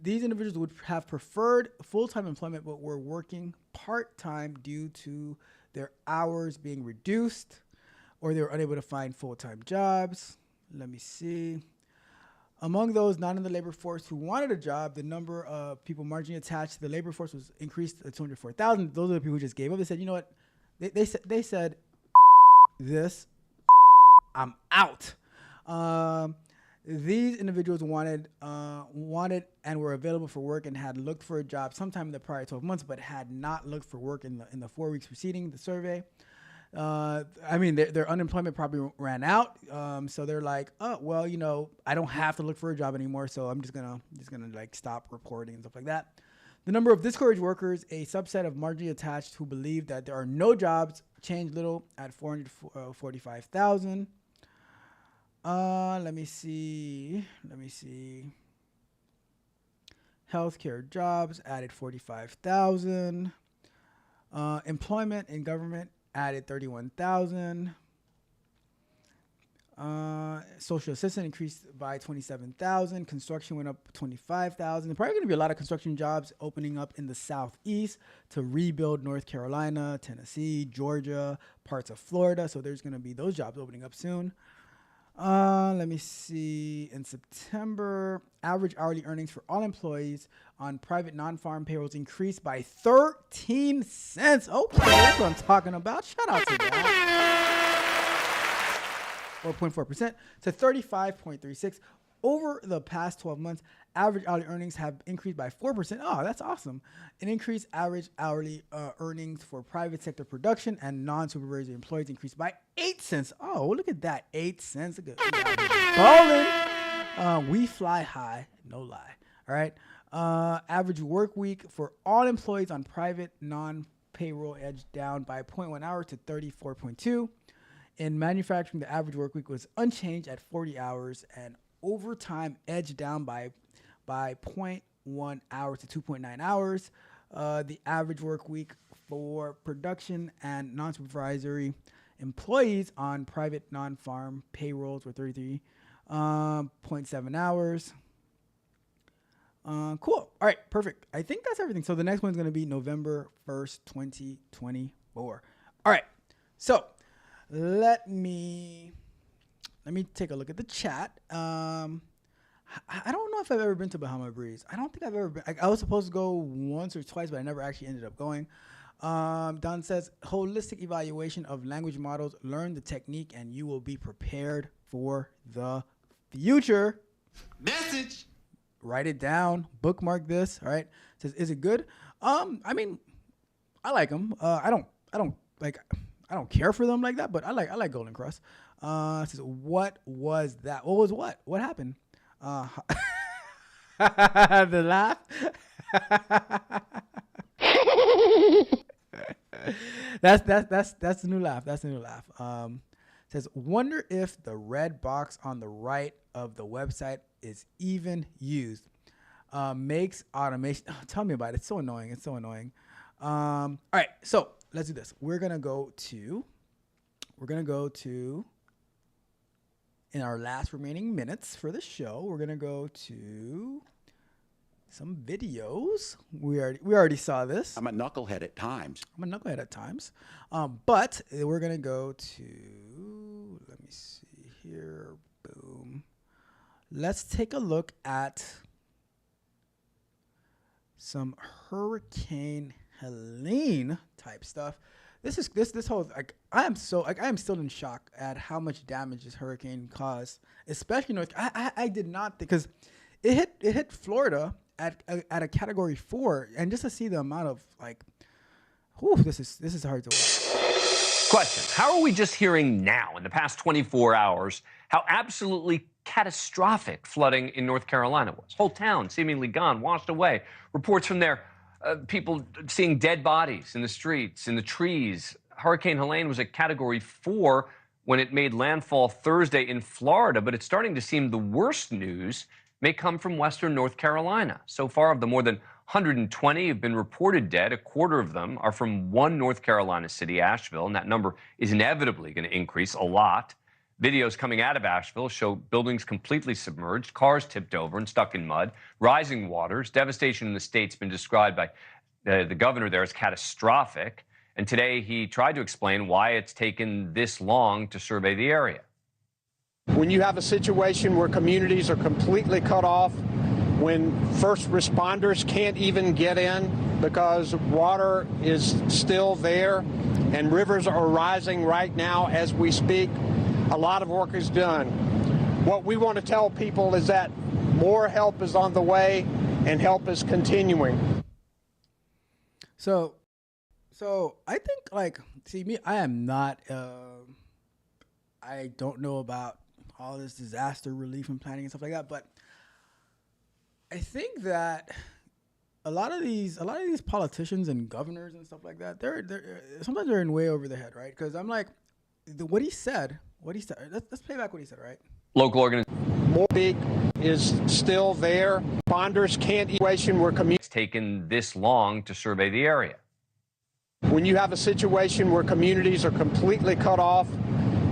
Speaker 3: These individuals would have preferred full-time employment but were working part-time due to their hours being reduced or they were unable to find full-time jobs. Let me see. Among those not in the labor force who wanted a job, the number of people marginally attached to the labor force was increased to 204,000. Those are the people who just gave up. They said, you know what? They said, this, I'm out. These individuals wanted and were available for work and had looked for a job sometime in the prior 12 months, but had not looked for work in the 4 weeks preceding the survey. I mean, their unemployment probably ran out. So they're like, oh, well, you know, I don't have to look for a job anymore. So I'm just gonna like stop reporting and stuff like that. The number of discouraged workers, a subset of marginally attached who believe that there are no jobs, changed little at 445,000. Let me see. Healthcare jobs added 45,000. Employment in government added 31,000. Social assistance increased by 27,000. Construction went up 25,000. There's probably going to be a lot of construction jobs opening up in the Southeast to rebuild North Carolina, Tennessee, Georgia, parts of Florida. So there's going to be those jobs opening up soon. Let me see. In September, average hourly earnings for all employees on private non-farm payrolls increased by 13 cents. Okay, that's what I'm talking about. Shout out to that. 4.4% to 35.36. Over the past 12 months, average hourly earnings have increased by 4%. Oh, that's awesome. An increased average hourly earnings for private sector production and non-supervisory employees increased by 8 cents. Oh, look at that. 8 cents. Balling. We fly high, no lie. All right. Average work week for all employees on private non-payroll edged down by 0.1 hour to 34.2. In manufacturing, the average work week was unchanged at 40 hours, and overtime edged down by 0.1 hour to 2.9 hours. The average work week for production and non-supervisory employees on private non-farm payrolls were 33.7 hours. Cool. All right, perfect. I think that's everything. So the next one's going to be November 1st, 2024. All right. So let me take a look at the chat. I don't know if I've ever been to Bahama Breeze. I don't think I've ever been. I was supposed to go once or twice, but I never actually ended up going. Don says, holistic evaluation of language models. Learn the technique and you will be prepared for the future.
Speaker 6: Message.
Speaker 3: Write it down. Bookmark this. All right. Says, is it good? I mean, I like them. I don't care for them like that, but I like Golden Cross. Says, what was that? What was what? What happened? The laugh. That's the new laugh. That's the new laugh. Says, wonder if the red box on the right of the website is even used. Makes automation. Oh, tell me about it. It's so annoying. It's so annoying. All right, so let's do this. We're gonna go to in our last remaining minutes for the show. We're gonna go to some videos. We already saw this.
Speaker 5: I'm a knucklehead at times.
Speaker 3: But we're gonna go to, let me see here. Boom. Let's take a look at some Hurricane Helene type stuff. This whole, like, I am still in shock at how much damage this hurricane caused, especially North. I did not think, because it hit Florida at a category 4, and just to see the amount of, like, whew, this is hard to watch.
Speaker 8: Question: how are we just hearing now, in the past 24 hours, how absolutely catastrophic flooding in North Carolina was? Whole town seemingly gone, washed away. Reports from there, people seeing dead bodies in the streets, in the trees. Hurricane Helene was a category 4 when it made landfall Thursday in Florida, but it's starting to seem the worst news may come from western North Carolina. So far, of the more than 120 have been reported dead, a quarter of them are from one North Carolina city, Asheville, and that number is inevitably going to increase a lot. Videos coming out of Asheville show buildings completely submerged, cars tipped over and stuck in mud, rising waters. Devastation in the state's been described by the governor there as catastrophic. And today he tried to explain why it's taken this long to survey the area.
Speaker 7: When you have a situation where communities are completely cut off, when first responders can't even get in because water is still there and rivers are rising right now as we speak, a lot of work is done. What we want to tell people is that more help is on the way and help is continuing.
Speaker 3: So I think, like, see, me, I am not, I don't know about all this disaster relief and planning and stuff like that, but I think that a lot of these politicians and governors and stuff like that, they're sometimes they're in way over their head, right? Because I'm like, what he said. Let's play back what he said, right?
Speaker 8: Local organization.
Speaker 7: More big is still there. Responders can't situation where communities.
Speaker 8: It's taken this long to survey the area.
Speaker 7: When you have a situation where communities are completely cut off,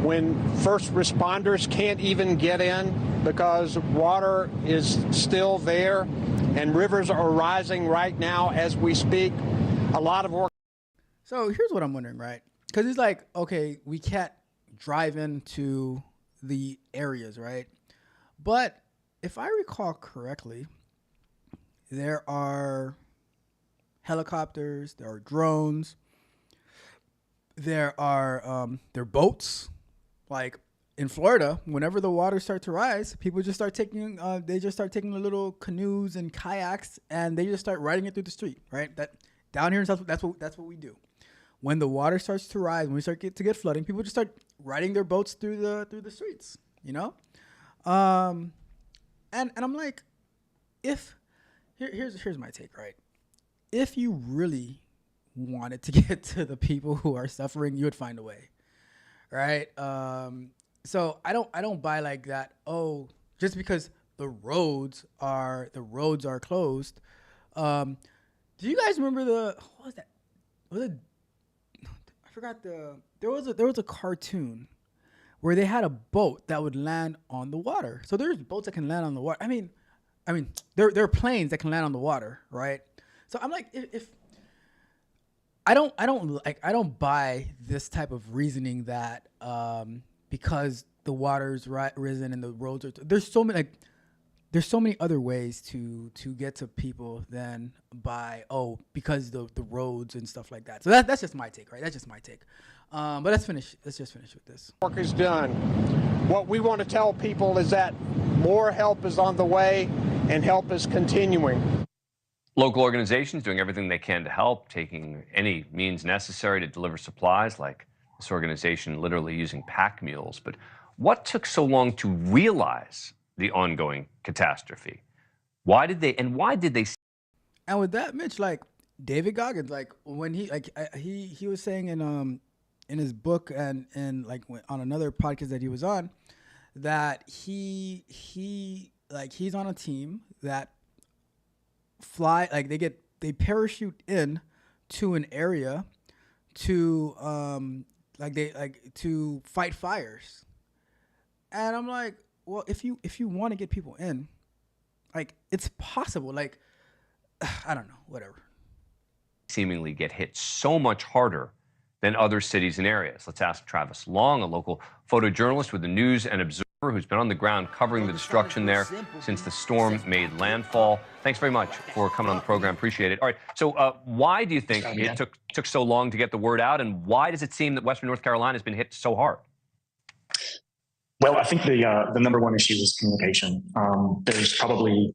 Speaker 7: when first responders can't even get in because water is still there and rivers are rising right now as we speak, a lot of work.
Speaker 3: So here's what I'm wondering, right? Because it's like, okay, we can't drive into the areas, right? But if I recall correctly, there are helicopters, there are drones, there are boats. Like in Florida, whenever the waters start to rise, people just start taking the little canoes and kayaks, and they just start riding it through the street, right? That down here in South, that's what we do. When the water starts to rise, when we start to get flooding, people just start riding their boats through the streets, you know? And I'm like, here's my take, right? If you really wanted to get to the people who are suffering, you would find a way. Right. So I don't buy like that. Oh, just because the roads are closed. Do you guys remember what was that? I forgot there was a cartoon where they had a boat that would land on the water. So there's boats that can land on the water. I mean, I mean, there are planes that can land on the water, right? So I'm like, if I don't buy this type of reasoning that because the water's risen and the roads are there's so many other ways to get to people than by because the roads and stuff like that. So that's just my take, right? That's just my take. But let's just finish with this.
Speaker 7: Work is done. What we want to tell people is that more help is on the way and help is continuing.
Speaker 8: Local organizations doing everything they can to help, taking any means necessary to deliver supplies, like this organization literally using pack mules. But what took so long to realize the ongoing catastrophe? Why did they? And
Speaker 3: with that, Mitch, like David Goggins, like when he was saying in his book and like on another podcast that he was on, that he's on a team that fly, like they parachute in to an area to to fight fires. And I'm like, well, if you want to get people in, like, it's possible. Like, I don't know, whatever.
Speaker 8: Seemingly get hit so much harder than other cities and areas. Let's ask Travis Long, a local photojournalist with the News and Observer, who's been on the ground covering the destruction there since the storm made landfall. Thanks very much for coming on the program. Appreciate it. All right, so why do you think it took so long to get the word out, and why does it seem that Western North Carolina has been hit so hard?
Speaker 9: Well, I think the number one issue is communication. There's probably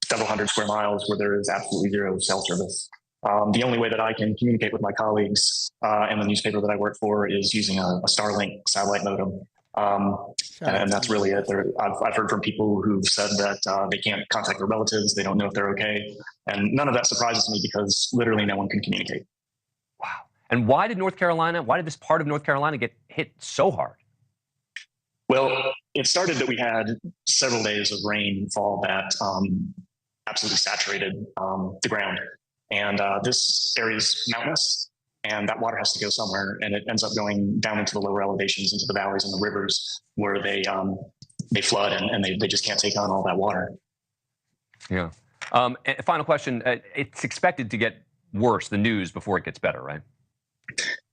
Speaker 9: several hundred square miles where there is absolutely zero cell service. The only way that I can communicate with my colleagues and the newspaper that I work for is using a Starlink satellite modem. And that's really it. I've heard from people who've said that they can't contact their relatives. They don't know if they're okay. And none of that surprises me because literally no one can communicate.
Speaker 8: Wow. And why did this part of North Carolina get hit so hard?
Speaker 9: Well, it started that we had several days of rain fall that absolutely saturated the ground. And this area is mountainous, and that water has to go somewhere, and it ends up going down into the lower elevations, into the valleys and the rivers, where they flood and they just can't take on all that water.
Speaker 8: Yeah. And final question: it's expected to get worse, the news, before it gets better, right?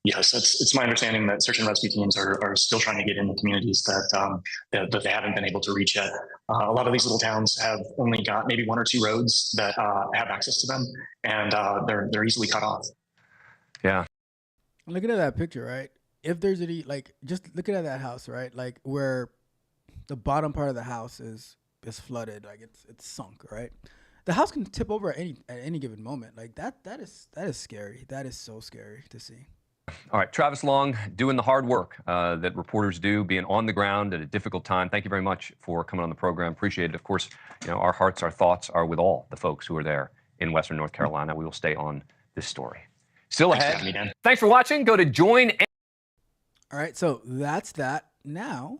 Speaker 9: Yes, it's my understanding that search and rescue teams are still trying to get into communities that they haven't been able to reach yet. A lot of these little towns have only got maybe one or two roads that have access to them, and they're easily cut off.
Speaker 8: Yeah.
Speaker 3: Looking at that picture, right? If there's any, like, just looking at that house, right? Like where the bottom part of the house is flooded, like it's sunk, right? The house can tip over at any given moment. Like that is scary. That is so scary to see.
Speaker 8: All right, Travis Long, doing the hard work that reporters do, being on the ground at a difficult time. Thank you very much for coming on the program. Appreciate it. Of course, our hearts, our thoughts are with all the folks who are there in Western North Carolina. We will stay on this story. Still ahead. Thanks for watching. Go to join.
Speaker 3: All right, so that's that. Now,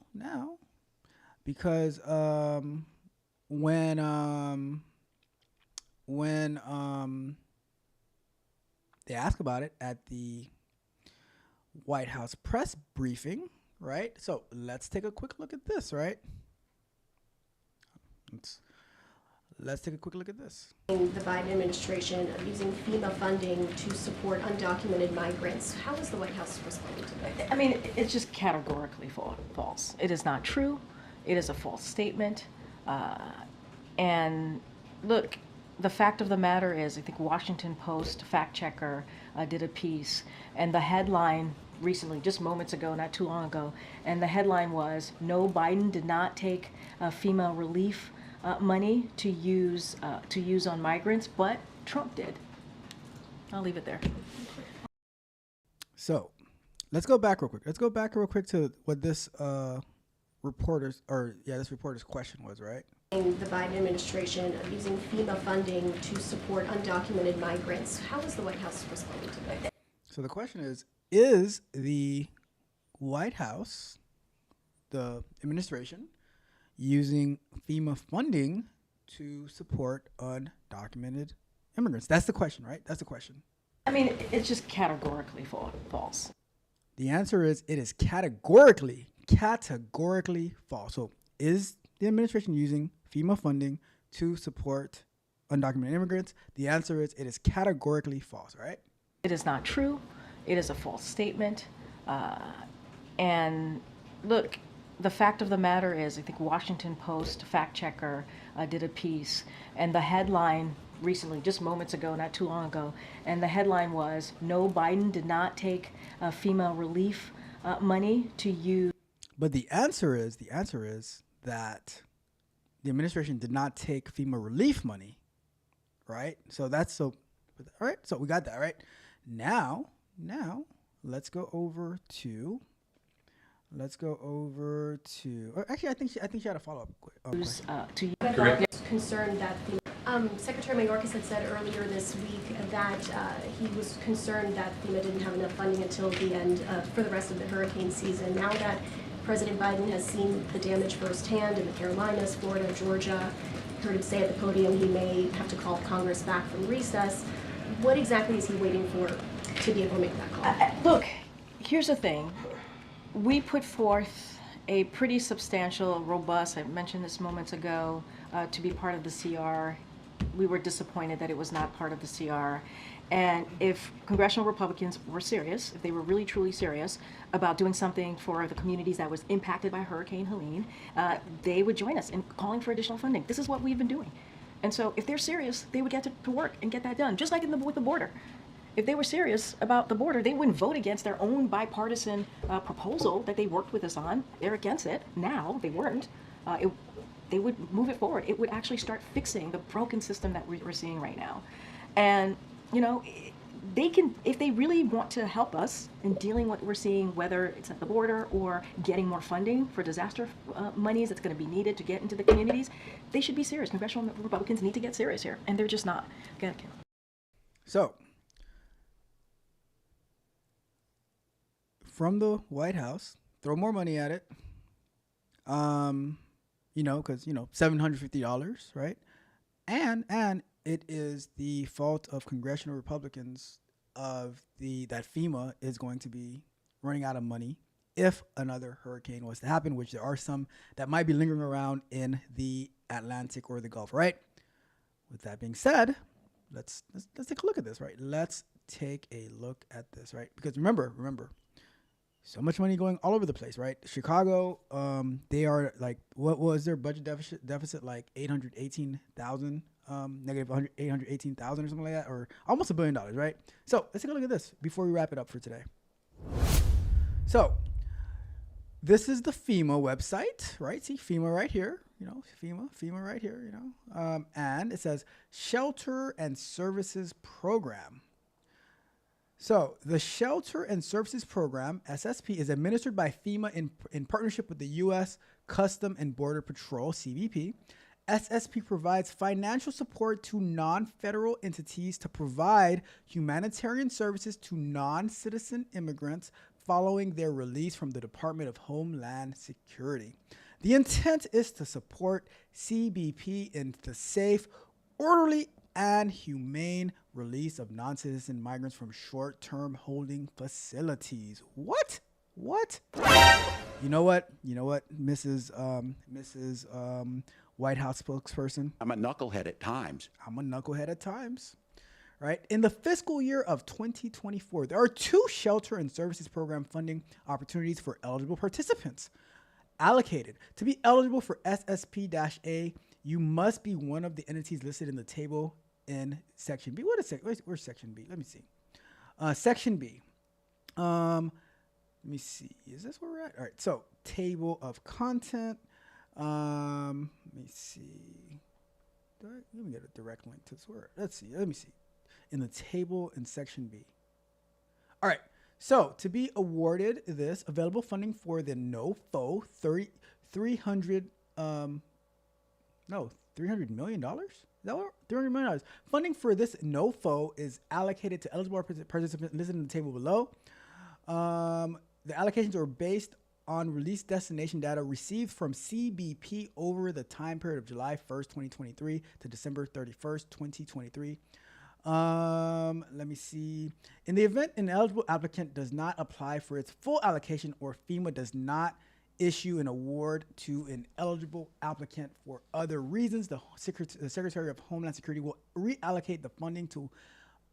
Speaker 3: because when they ask about it at the White House press briefing, right? So let's take a quick look at this, right? Let's take a quick look at this.
Speaker 10: The Biden administration of using FEMA funding to support undocumented migrants. How is the White House responding to that?
Speaker 11: I mean, it's just categorically false. It is not true. It is a false statement. And look, the fact of the matter is, I think Washington Post fact checker did a piece, and the headline recently, just moments ago, not too long ago, and the headline was, "No, Biden did not take FEMA relief money to use on migrants, but Trump did." I'll leave it there.
Speaker 3: So let's go back real quick. To what this reporter's question was, right?
Speaker 10: The Biden administration of using FEMA funding to support undocumented migrants. How is the White House responding to that?
Speaker 3: So the question is the White House, the administration, using FEMA funding to support undocumented immigrants? That's the question, right? That's the question.
Speaker 11: I mean, it's just categorically false.
Speaker 3: The answer is it is categorically false. So is the administration using FEMA funding to support undocumented immigrants? The answer is it is categorically false, right?
Speaker 11: It is not true. It is a false statement. And look, the fact of the matter is, I think Washington Post fact checker did a piece, and the headline recently, just moments ago, not too long ago, and the headline was, "No, Biden did not take FEMA relief money to use."
Speaker 3: But the answer is that the administration did not take FEMA relief money, right? So that's all right. So we got that right. Now let's go over to. Actually, I think she had a follow-up question.
Speaker 10: Concerned that Secretary Mayorkas had said earlier this week that he was concerned that FEMA didn't have enough funding until the end for the rest of the hurricane season. Now that President Biden has seen the damage firsthand in the Carolinas, Florida, Georgia, heard him say at the podium he may have to call Congress back from recess. What exactly is he waiting for to be able to make that call?
Speaker 11: Look, here's the thing. We put forth a pretty substantial, robust, I mentioned this moments ago, to be part of the CR. We were disappointed that it was not part of the CR. And if congressional Republicans were serious, if they were really truly serious about doing something for the communities that was impacted by Hurricane Helene, they would join us in calling for additional funding. This is what we've been doing. And so if they're serious, they would get to work and get that done, just like with the border. If they were serious about the border, they wouldn't vote against their own bipartisan proposal that they worked with us on. They're against it now. They weren't. They would move it forward. It would actually start fixing the broken system that we're seeing right now. And, you know, they can, if they really want to help us in dealing with what we're seeing, whether it's at the border or getting more funding for disaster monies that's going to be needed to get into the communities, they should be serious. Congressional Republicans need to get serious here, and they're just not. Go ahead, Kim.
Speaker 3: So, from the White House, throw more money at it. Because $750, right? And it is the fault of congressional Republicans that FEMA is going to be running out of money if another hurricane was to happen, which there are some that might be lingering around in the Atlantic or the Gulf, right? With that being said, let's take a look at this, right? Let's take a look at this, right? Because remember, so much money going all over the place, right? Chicago, they are like, what was their budget deficit like? 818,000, negative 818,000 or something like that, or almost $1 billion, right? So let's take a look at this before we wrap it up for today. So this is the FEMA website, right? See FEMA right here, FEMA right here, and it says Shelter and Services Program. So the Shelter and Services Program, SSP, is administered by FEMA in partnership with the U.S. Custom and Border Patrol, CBP. SSP provides financial support to non-federal entities to provide humanitarian services to non-citizen immigrants following their release from the Department of Homeland Security. The intent is to support CBP in the safe, orderly, and humane release of non-citizen migrants from short-term holding facilities. What? You know what, Mrs. White House spokesperson?
Speaker 5: I'm a knucklehead at times.
Speaker 3: Right? In the fiscal year of 2024, there are 2 Shelter and Services Program funding opportunities for eligible participants allocated. To be eligible for SSP-A, you must be one of the entities listed in the table in Section B. Where's Section B? Let me see. Section B. Let me see. Is this where we're at? All right. So table of content. Let me see. Let me get a direct link to this word. Let's see. Let me see. In the table in Section B. All right. So to be awarded this, available funding for the NOFO, $300 million? Is that what? $300 million. Funding for this NOFO is allocated to eligible participants listed in the table below. The allocations are based on release destination data received from CBP over the time period of July 1st, 2023 to December 31st, 2023. Let me see. In the event an eligible applicant does not apply for its full allocation or FEMA does not issue an award to an eligible applicant for other reasons. The Secretary of Homeland Security will reallocate the funding to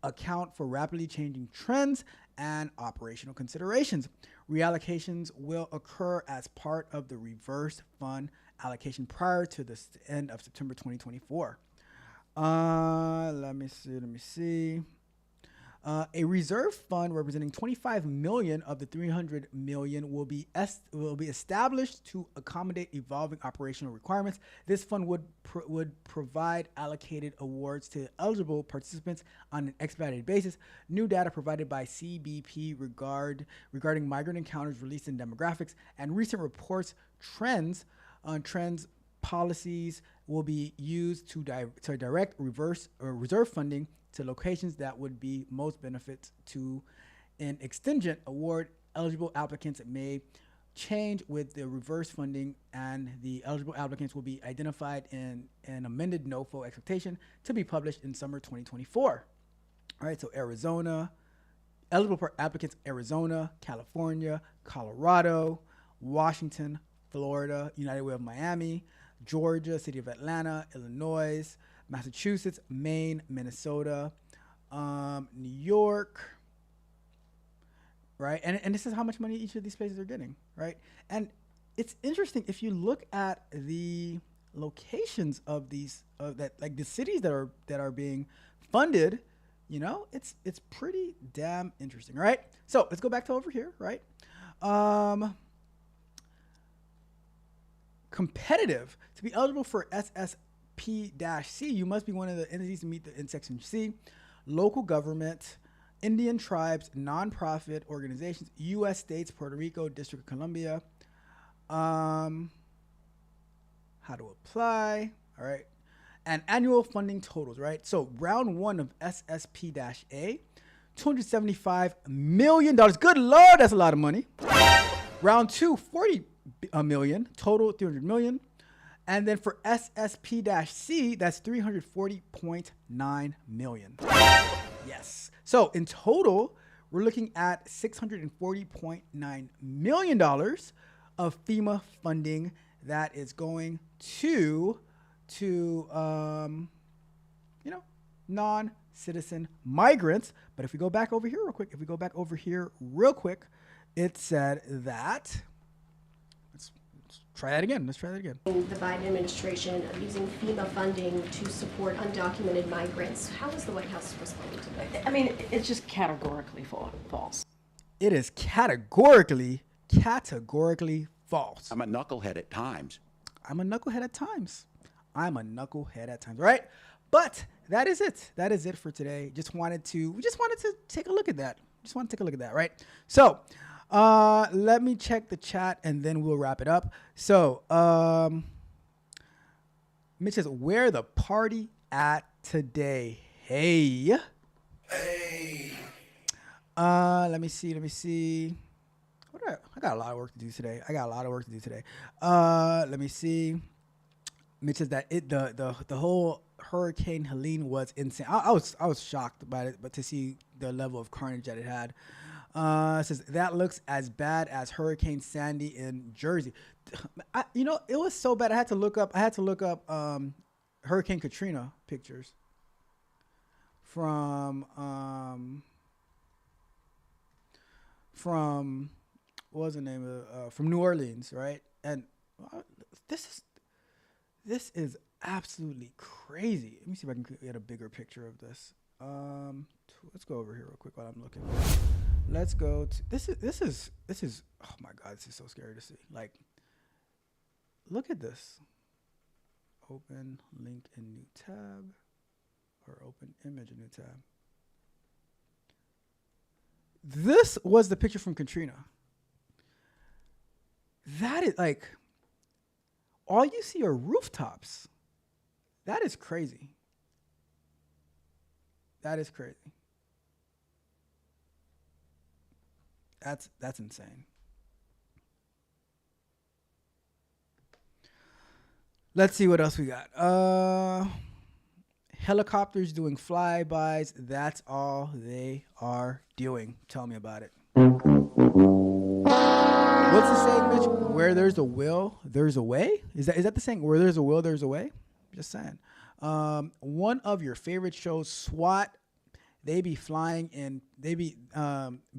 Speaker 3: account for rapidly changing trends and operational considerations. Reallocations will occur as part of the reverse fund allocation prior to the end of September 2024. Let me see. A reserve fund representing 25 million of the 300 million will be established to accommodate evolving operational requirements. This fund would provide allocated awards to eligible participants on an expedited basis. New data provided by CBP regarding migrant encounters released in demographics and recent reports trends policies will be used to direct reserve funding to locations that would be most benefit to an extingent award. Eligible applicants may change with the reverse funding, and the eligible applicants will be identified in an amended NOFO expectation to be published in summer 2024. All right, so Arizona, eligible for applicants: Arizona, California, Colorado, Washington, Florida, United Way of Miami, Georgia, City of Atlanta, Illinois, Massachusetts, Maine, Minnesota, New York, right? And this is how much money each of these places are getting, right? And it's interesting if you look at the locations of these, like the cities that are being funded, you know, it's pretty damn interesting, right? So let's go back to over here, right? Competitive. To be eligible for SSP-C, you must be one of the entities to meet in Section C: local government, Indian tribes, nonprofit organizations, U.S. states, Puerto Rico, District of Columbia. How to apply, all right? And annual funding totals, right? So round one of SSP-A, $275 million. Good Lord, that's a lot of money. Round two, $40 million, total $300 million. And then for SSP-C, that's $340.9 million. Yes. So in total, we're looking at $640.9 million of FEMA funding that is going to non-citizen migrants. But if we go back over here real quick, it said that, let's try that again.
Speaker 10: The Biden administration of using FEMA funding to support undocumented migrants. How is the White House responding to that?
Speaker 11: I mean, it's just categorically false.
Speaker 3: It is categorically false.
Speaker 5: I'm a knucklehead at times.
Speaker 3: Right? But that is it. That is it for today. We just wanted to take a look at that. Right? So, let me check the chat and then we'll wrap it up. So, Mitch says, where the party at today? Hey. Let me see. I got a lot of work to do today. Let me see. Mitch says that the whole Hurricane Helene was insane. I was shocked by it, but to see the level of carnage that it had. It says that looks as bad as Hurricane Sandy in Jersey. It was so bad. I had to look up Hurricane Katrina pictures from what was the name of from New Orleans, right? And this is absolutely crazy. Let me see if I can get a bigger picture of this. Let's go over here real quick while I'm looking. Let's go to this is oh my God, this is so scary to see. Like, look at this. Open link in new tab, or open image in new tab. This was the picture from Katrina. That is like, all you see are rooftops. That is crazy. That's insane. Let's see what else we got. Helicopters doing flybys. That's all they are doing. Tell me about it. What's the saying, Mitch? Where there's a will, there's a way. Is that the saying? Where there's a will, there's a way. Just saying. One of your favorite shows, SWAT. They be flying in. They be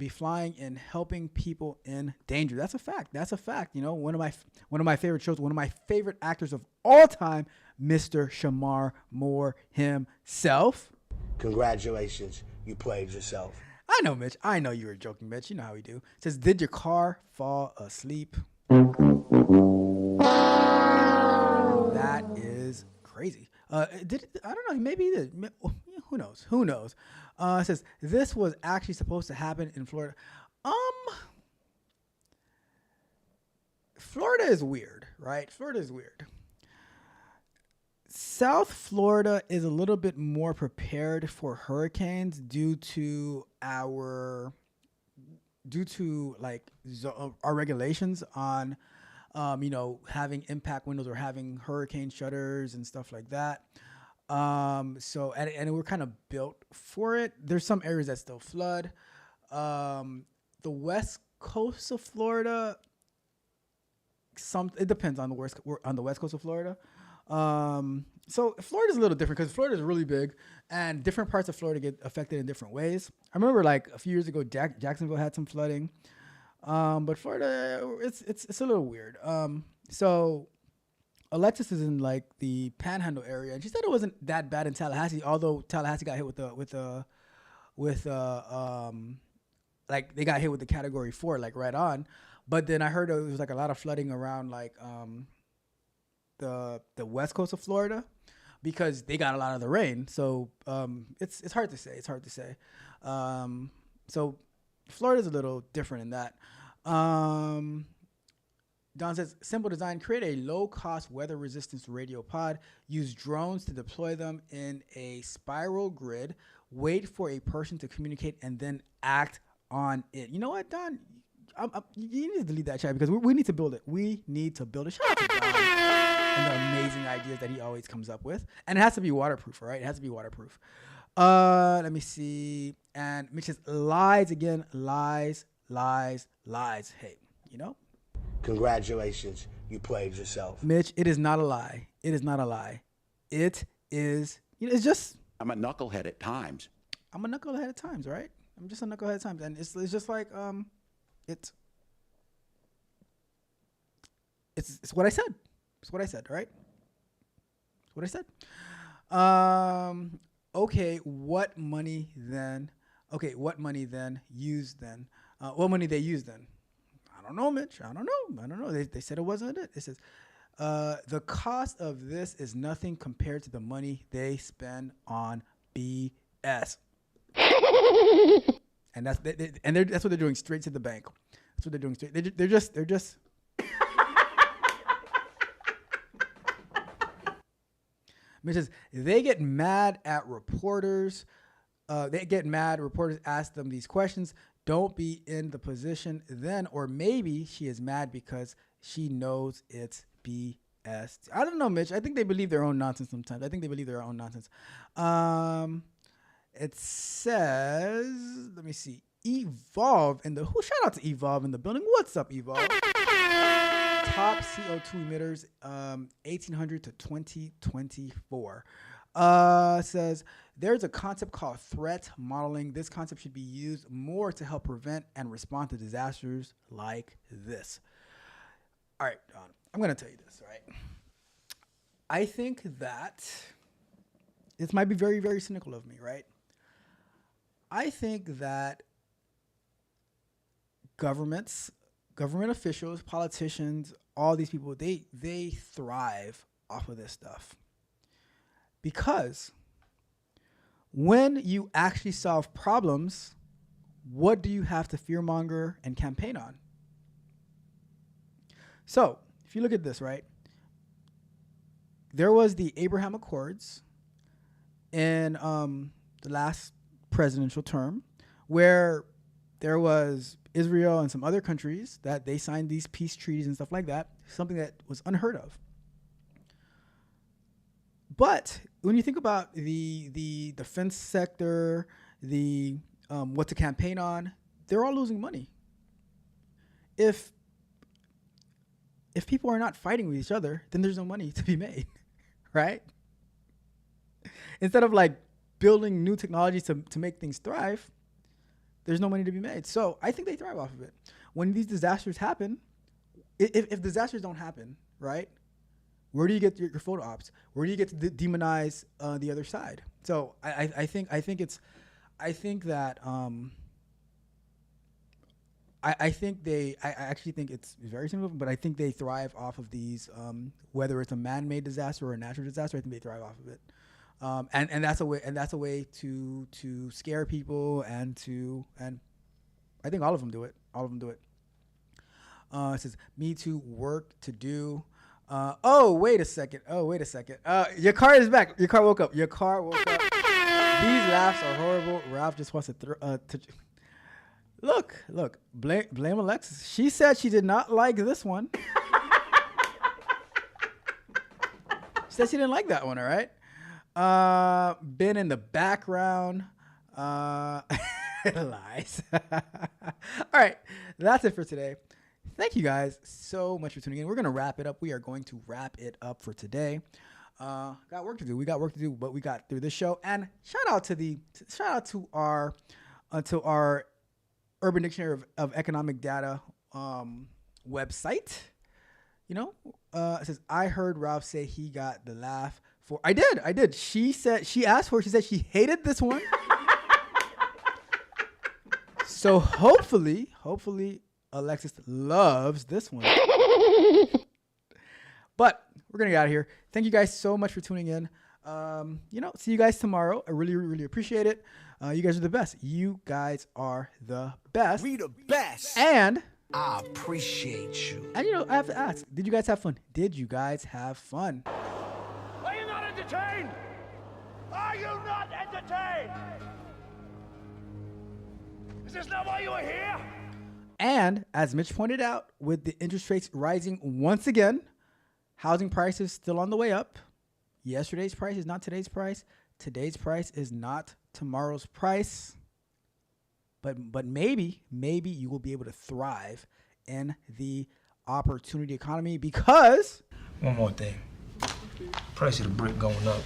Speaker 3: flying and helping people in danger. That's a fact. That's a fact. You know, one of my favorite shows. One of my favorite actors of all time, Mr. Shamar Moore himself.
Speaker 12: Congratulations, you played yourself.
Speaker 3: I know, Mitch. I know you were joking, Mitch. You know how we do. It says, did your car fall asleep? That is crazy. I don't know. Maybe it did. Who knows? Who knows? It says, this was actually supposed to happen in Florida. Florida is weird, right? Florida is weird. South Florida is a little bit more prepared for hurricanes due to our regulations on having impact windows or having hurricane shutters and stuff like that. So we're kind of built for it. There's some areas that still flood. The west coast of Florida, it depends on the west coast of Florida. So Florida's a little different because Florida is really big and different parts of Florida get affected in different ways. I remember like a few years ago, Jacksonville had some flooding. But Florida, it's a little weird. So Alexis is in like the Panhandle area, and she said it wasn't that bad in Tallahassee, although Tallahassee got hit with like they got hit with the Category 4, like right on. But then I heard there was like a lot of flooding around like the west coast of Florida because they got a lot of the rain. So it's hard to say. It's hard to say. So Florida's a little different in that. Don says, simple design, create a low-cost weather resistance radio pod, use drones to deploy them in a spiral grid, wait for a person to communicate, and then act on it. You know what, Don? You need to delete that chat because we need to build it. We need to build a shout out to Don and the amazing ideas that he always comes up with. And it has to be waterproof, all right? It has to be waterproof. Let me see. And Mitch says, lies again, lies. Hey, you know?
Speaker 12: Congratulations, you played yourself.
Speaker 3: Mitch, it is not a lie. It is not a lie. It is, it's just.
Speaker 5: I'm a knucklehead at times.
Speaker 3: I'm a knucklehead at times, right? I'm just a knucklehead at times. And it's just like, it's what I said. It's what I said, right? It's what I said. Okay, what money then? What money they use then? I don't know, Mitch. I don't know. They said it wasn't it. It says, the cost of this is nothing compared to the money they spend on BS. And that's what they're doing straight to the bank. That's what they're doing straight. They're just. Mitch says they get mad at reporters. Reporters ask them these questions. Don't be in the position then, or maybe she is mad because she knows it's BS. I don't know, Mitch. I think they believe their own nonsense sometimes. It says, let me see, Evolve in the, shout out to Evolve in the building. What's up, Evolve? Top CO2 emitters, 1800 to 2024. Says, there's a concept called threat modeling. This concept should be used more to help prevent and respond to disasters like this. All right, Don, I'm going to tell you this, right? I think that this might be very, very cynical of me, right? I think that government officials, politicians, all these people, they thrive off of this stuff. Because when you actually solve problems, what do you have to fearmonger and campaign on? So, if you look at this, right? There was the Abraham Accords in the last presidential term where there was Israel and some other countries that they signed these peace treaties and stuff like that, something that was unheard of. But when you think about the defense sector, what to campaign on, they're all losing money. If if people are not fighting with each other, then there's no money to be made, right? Instead of like building new technologies to make things thrive, there's no money to be made. So I think they thrive off of it. When these disasters happen, if disasters don't happen, right? Where do you get your photo ops? Where do you get to demonize the other side? So I actually think it's very simple, but I think they thrive off of these, whether it's a man-made disaster or a natural disaster. I think they thrive off of it, and that's a way to scare people and I think all of them do it. It says me too, work to do. Wait a second. Your car is back. Your car woke up. These laughs are horrible. Ralph just wants to Look, blame Alexis. She said she did not like this one. She said she didn't like that one, all right? Been in the background. Lies. All right, that's it for today. Thank you guys so much for tuning in. We're going to wrap it up. We are going to wrap it up for today. Got work to do. We got work to do, but we got through this show. And shout out to our Urban Dictionary of Economic Data website. You know, it says, I heard Ralph say he got the laugh for. I did. She said she hated this one. So hopefully Alexis loves this one. But we're going to get out of here. Thank you guys so much for tuning in. See you guys tomorrow. I really, really appreciate it. You guys are the best. You guys are the best.
Speaker 6: We the best.
Speaker 3: And
Speaker 6: I appreciate you.
Speaker 3: And I have to ask, did you guys have fun?
Speaker 6: Are you not entertained? Are you not entertained? Is this not why you are here?
Speaker 3: And as Mitch pointed out, with the interest rates rising once again, housing prices still on the way up. Yesterday's price is not today's price. Today's price is not tomorrow's price. But maybe you will be able to thrive in the opportunity economy because...
Speaker 13: One more thing. Price of the brick going up.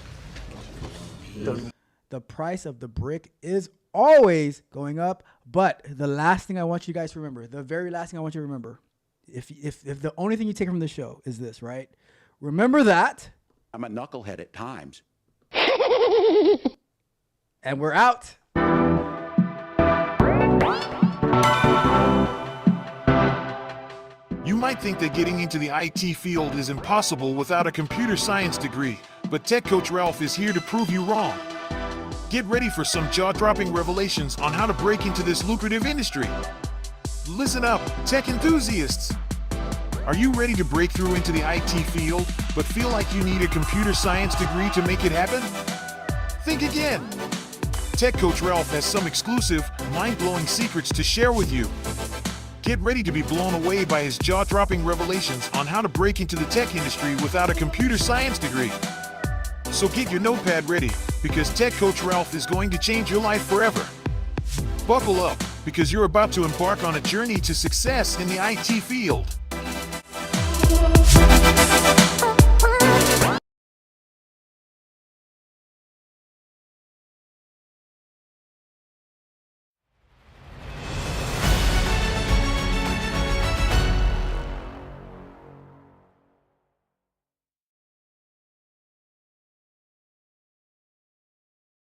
Speaker 3: The price of the brick is always going up. But the last thing I want you guys to remember, the very last thing I want you to remember, if the only thing you take from this show is this, right? Remember that.
Speaker 5: I'm a knucklehead at times.
Speaker 3: And we're out.
Speaker 2: You might think that getting into the IT field is impossible without a computer science degree, but Tech Coach Ralph is here to prove you wrong. Get ready for some jaw-dropping revelations on how to break into this lucrative industry. Listen up, tech enthusiasts. Are you ready to break through into the IT field, but feel like you need a computer science degree to make it happen? Think again. Tech Coach Ralph has some exclusive, mind-blowing secrets to share with you. Get ready to be blown away by his jaw-dropping revelations on how to break into the tech industry without a computer science degree. So get your notepad ready, because Tech Coach Ralph is going to change your life forever. Buckle up, because you're about to embark on a journey to success in the IT field.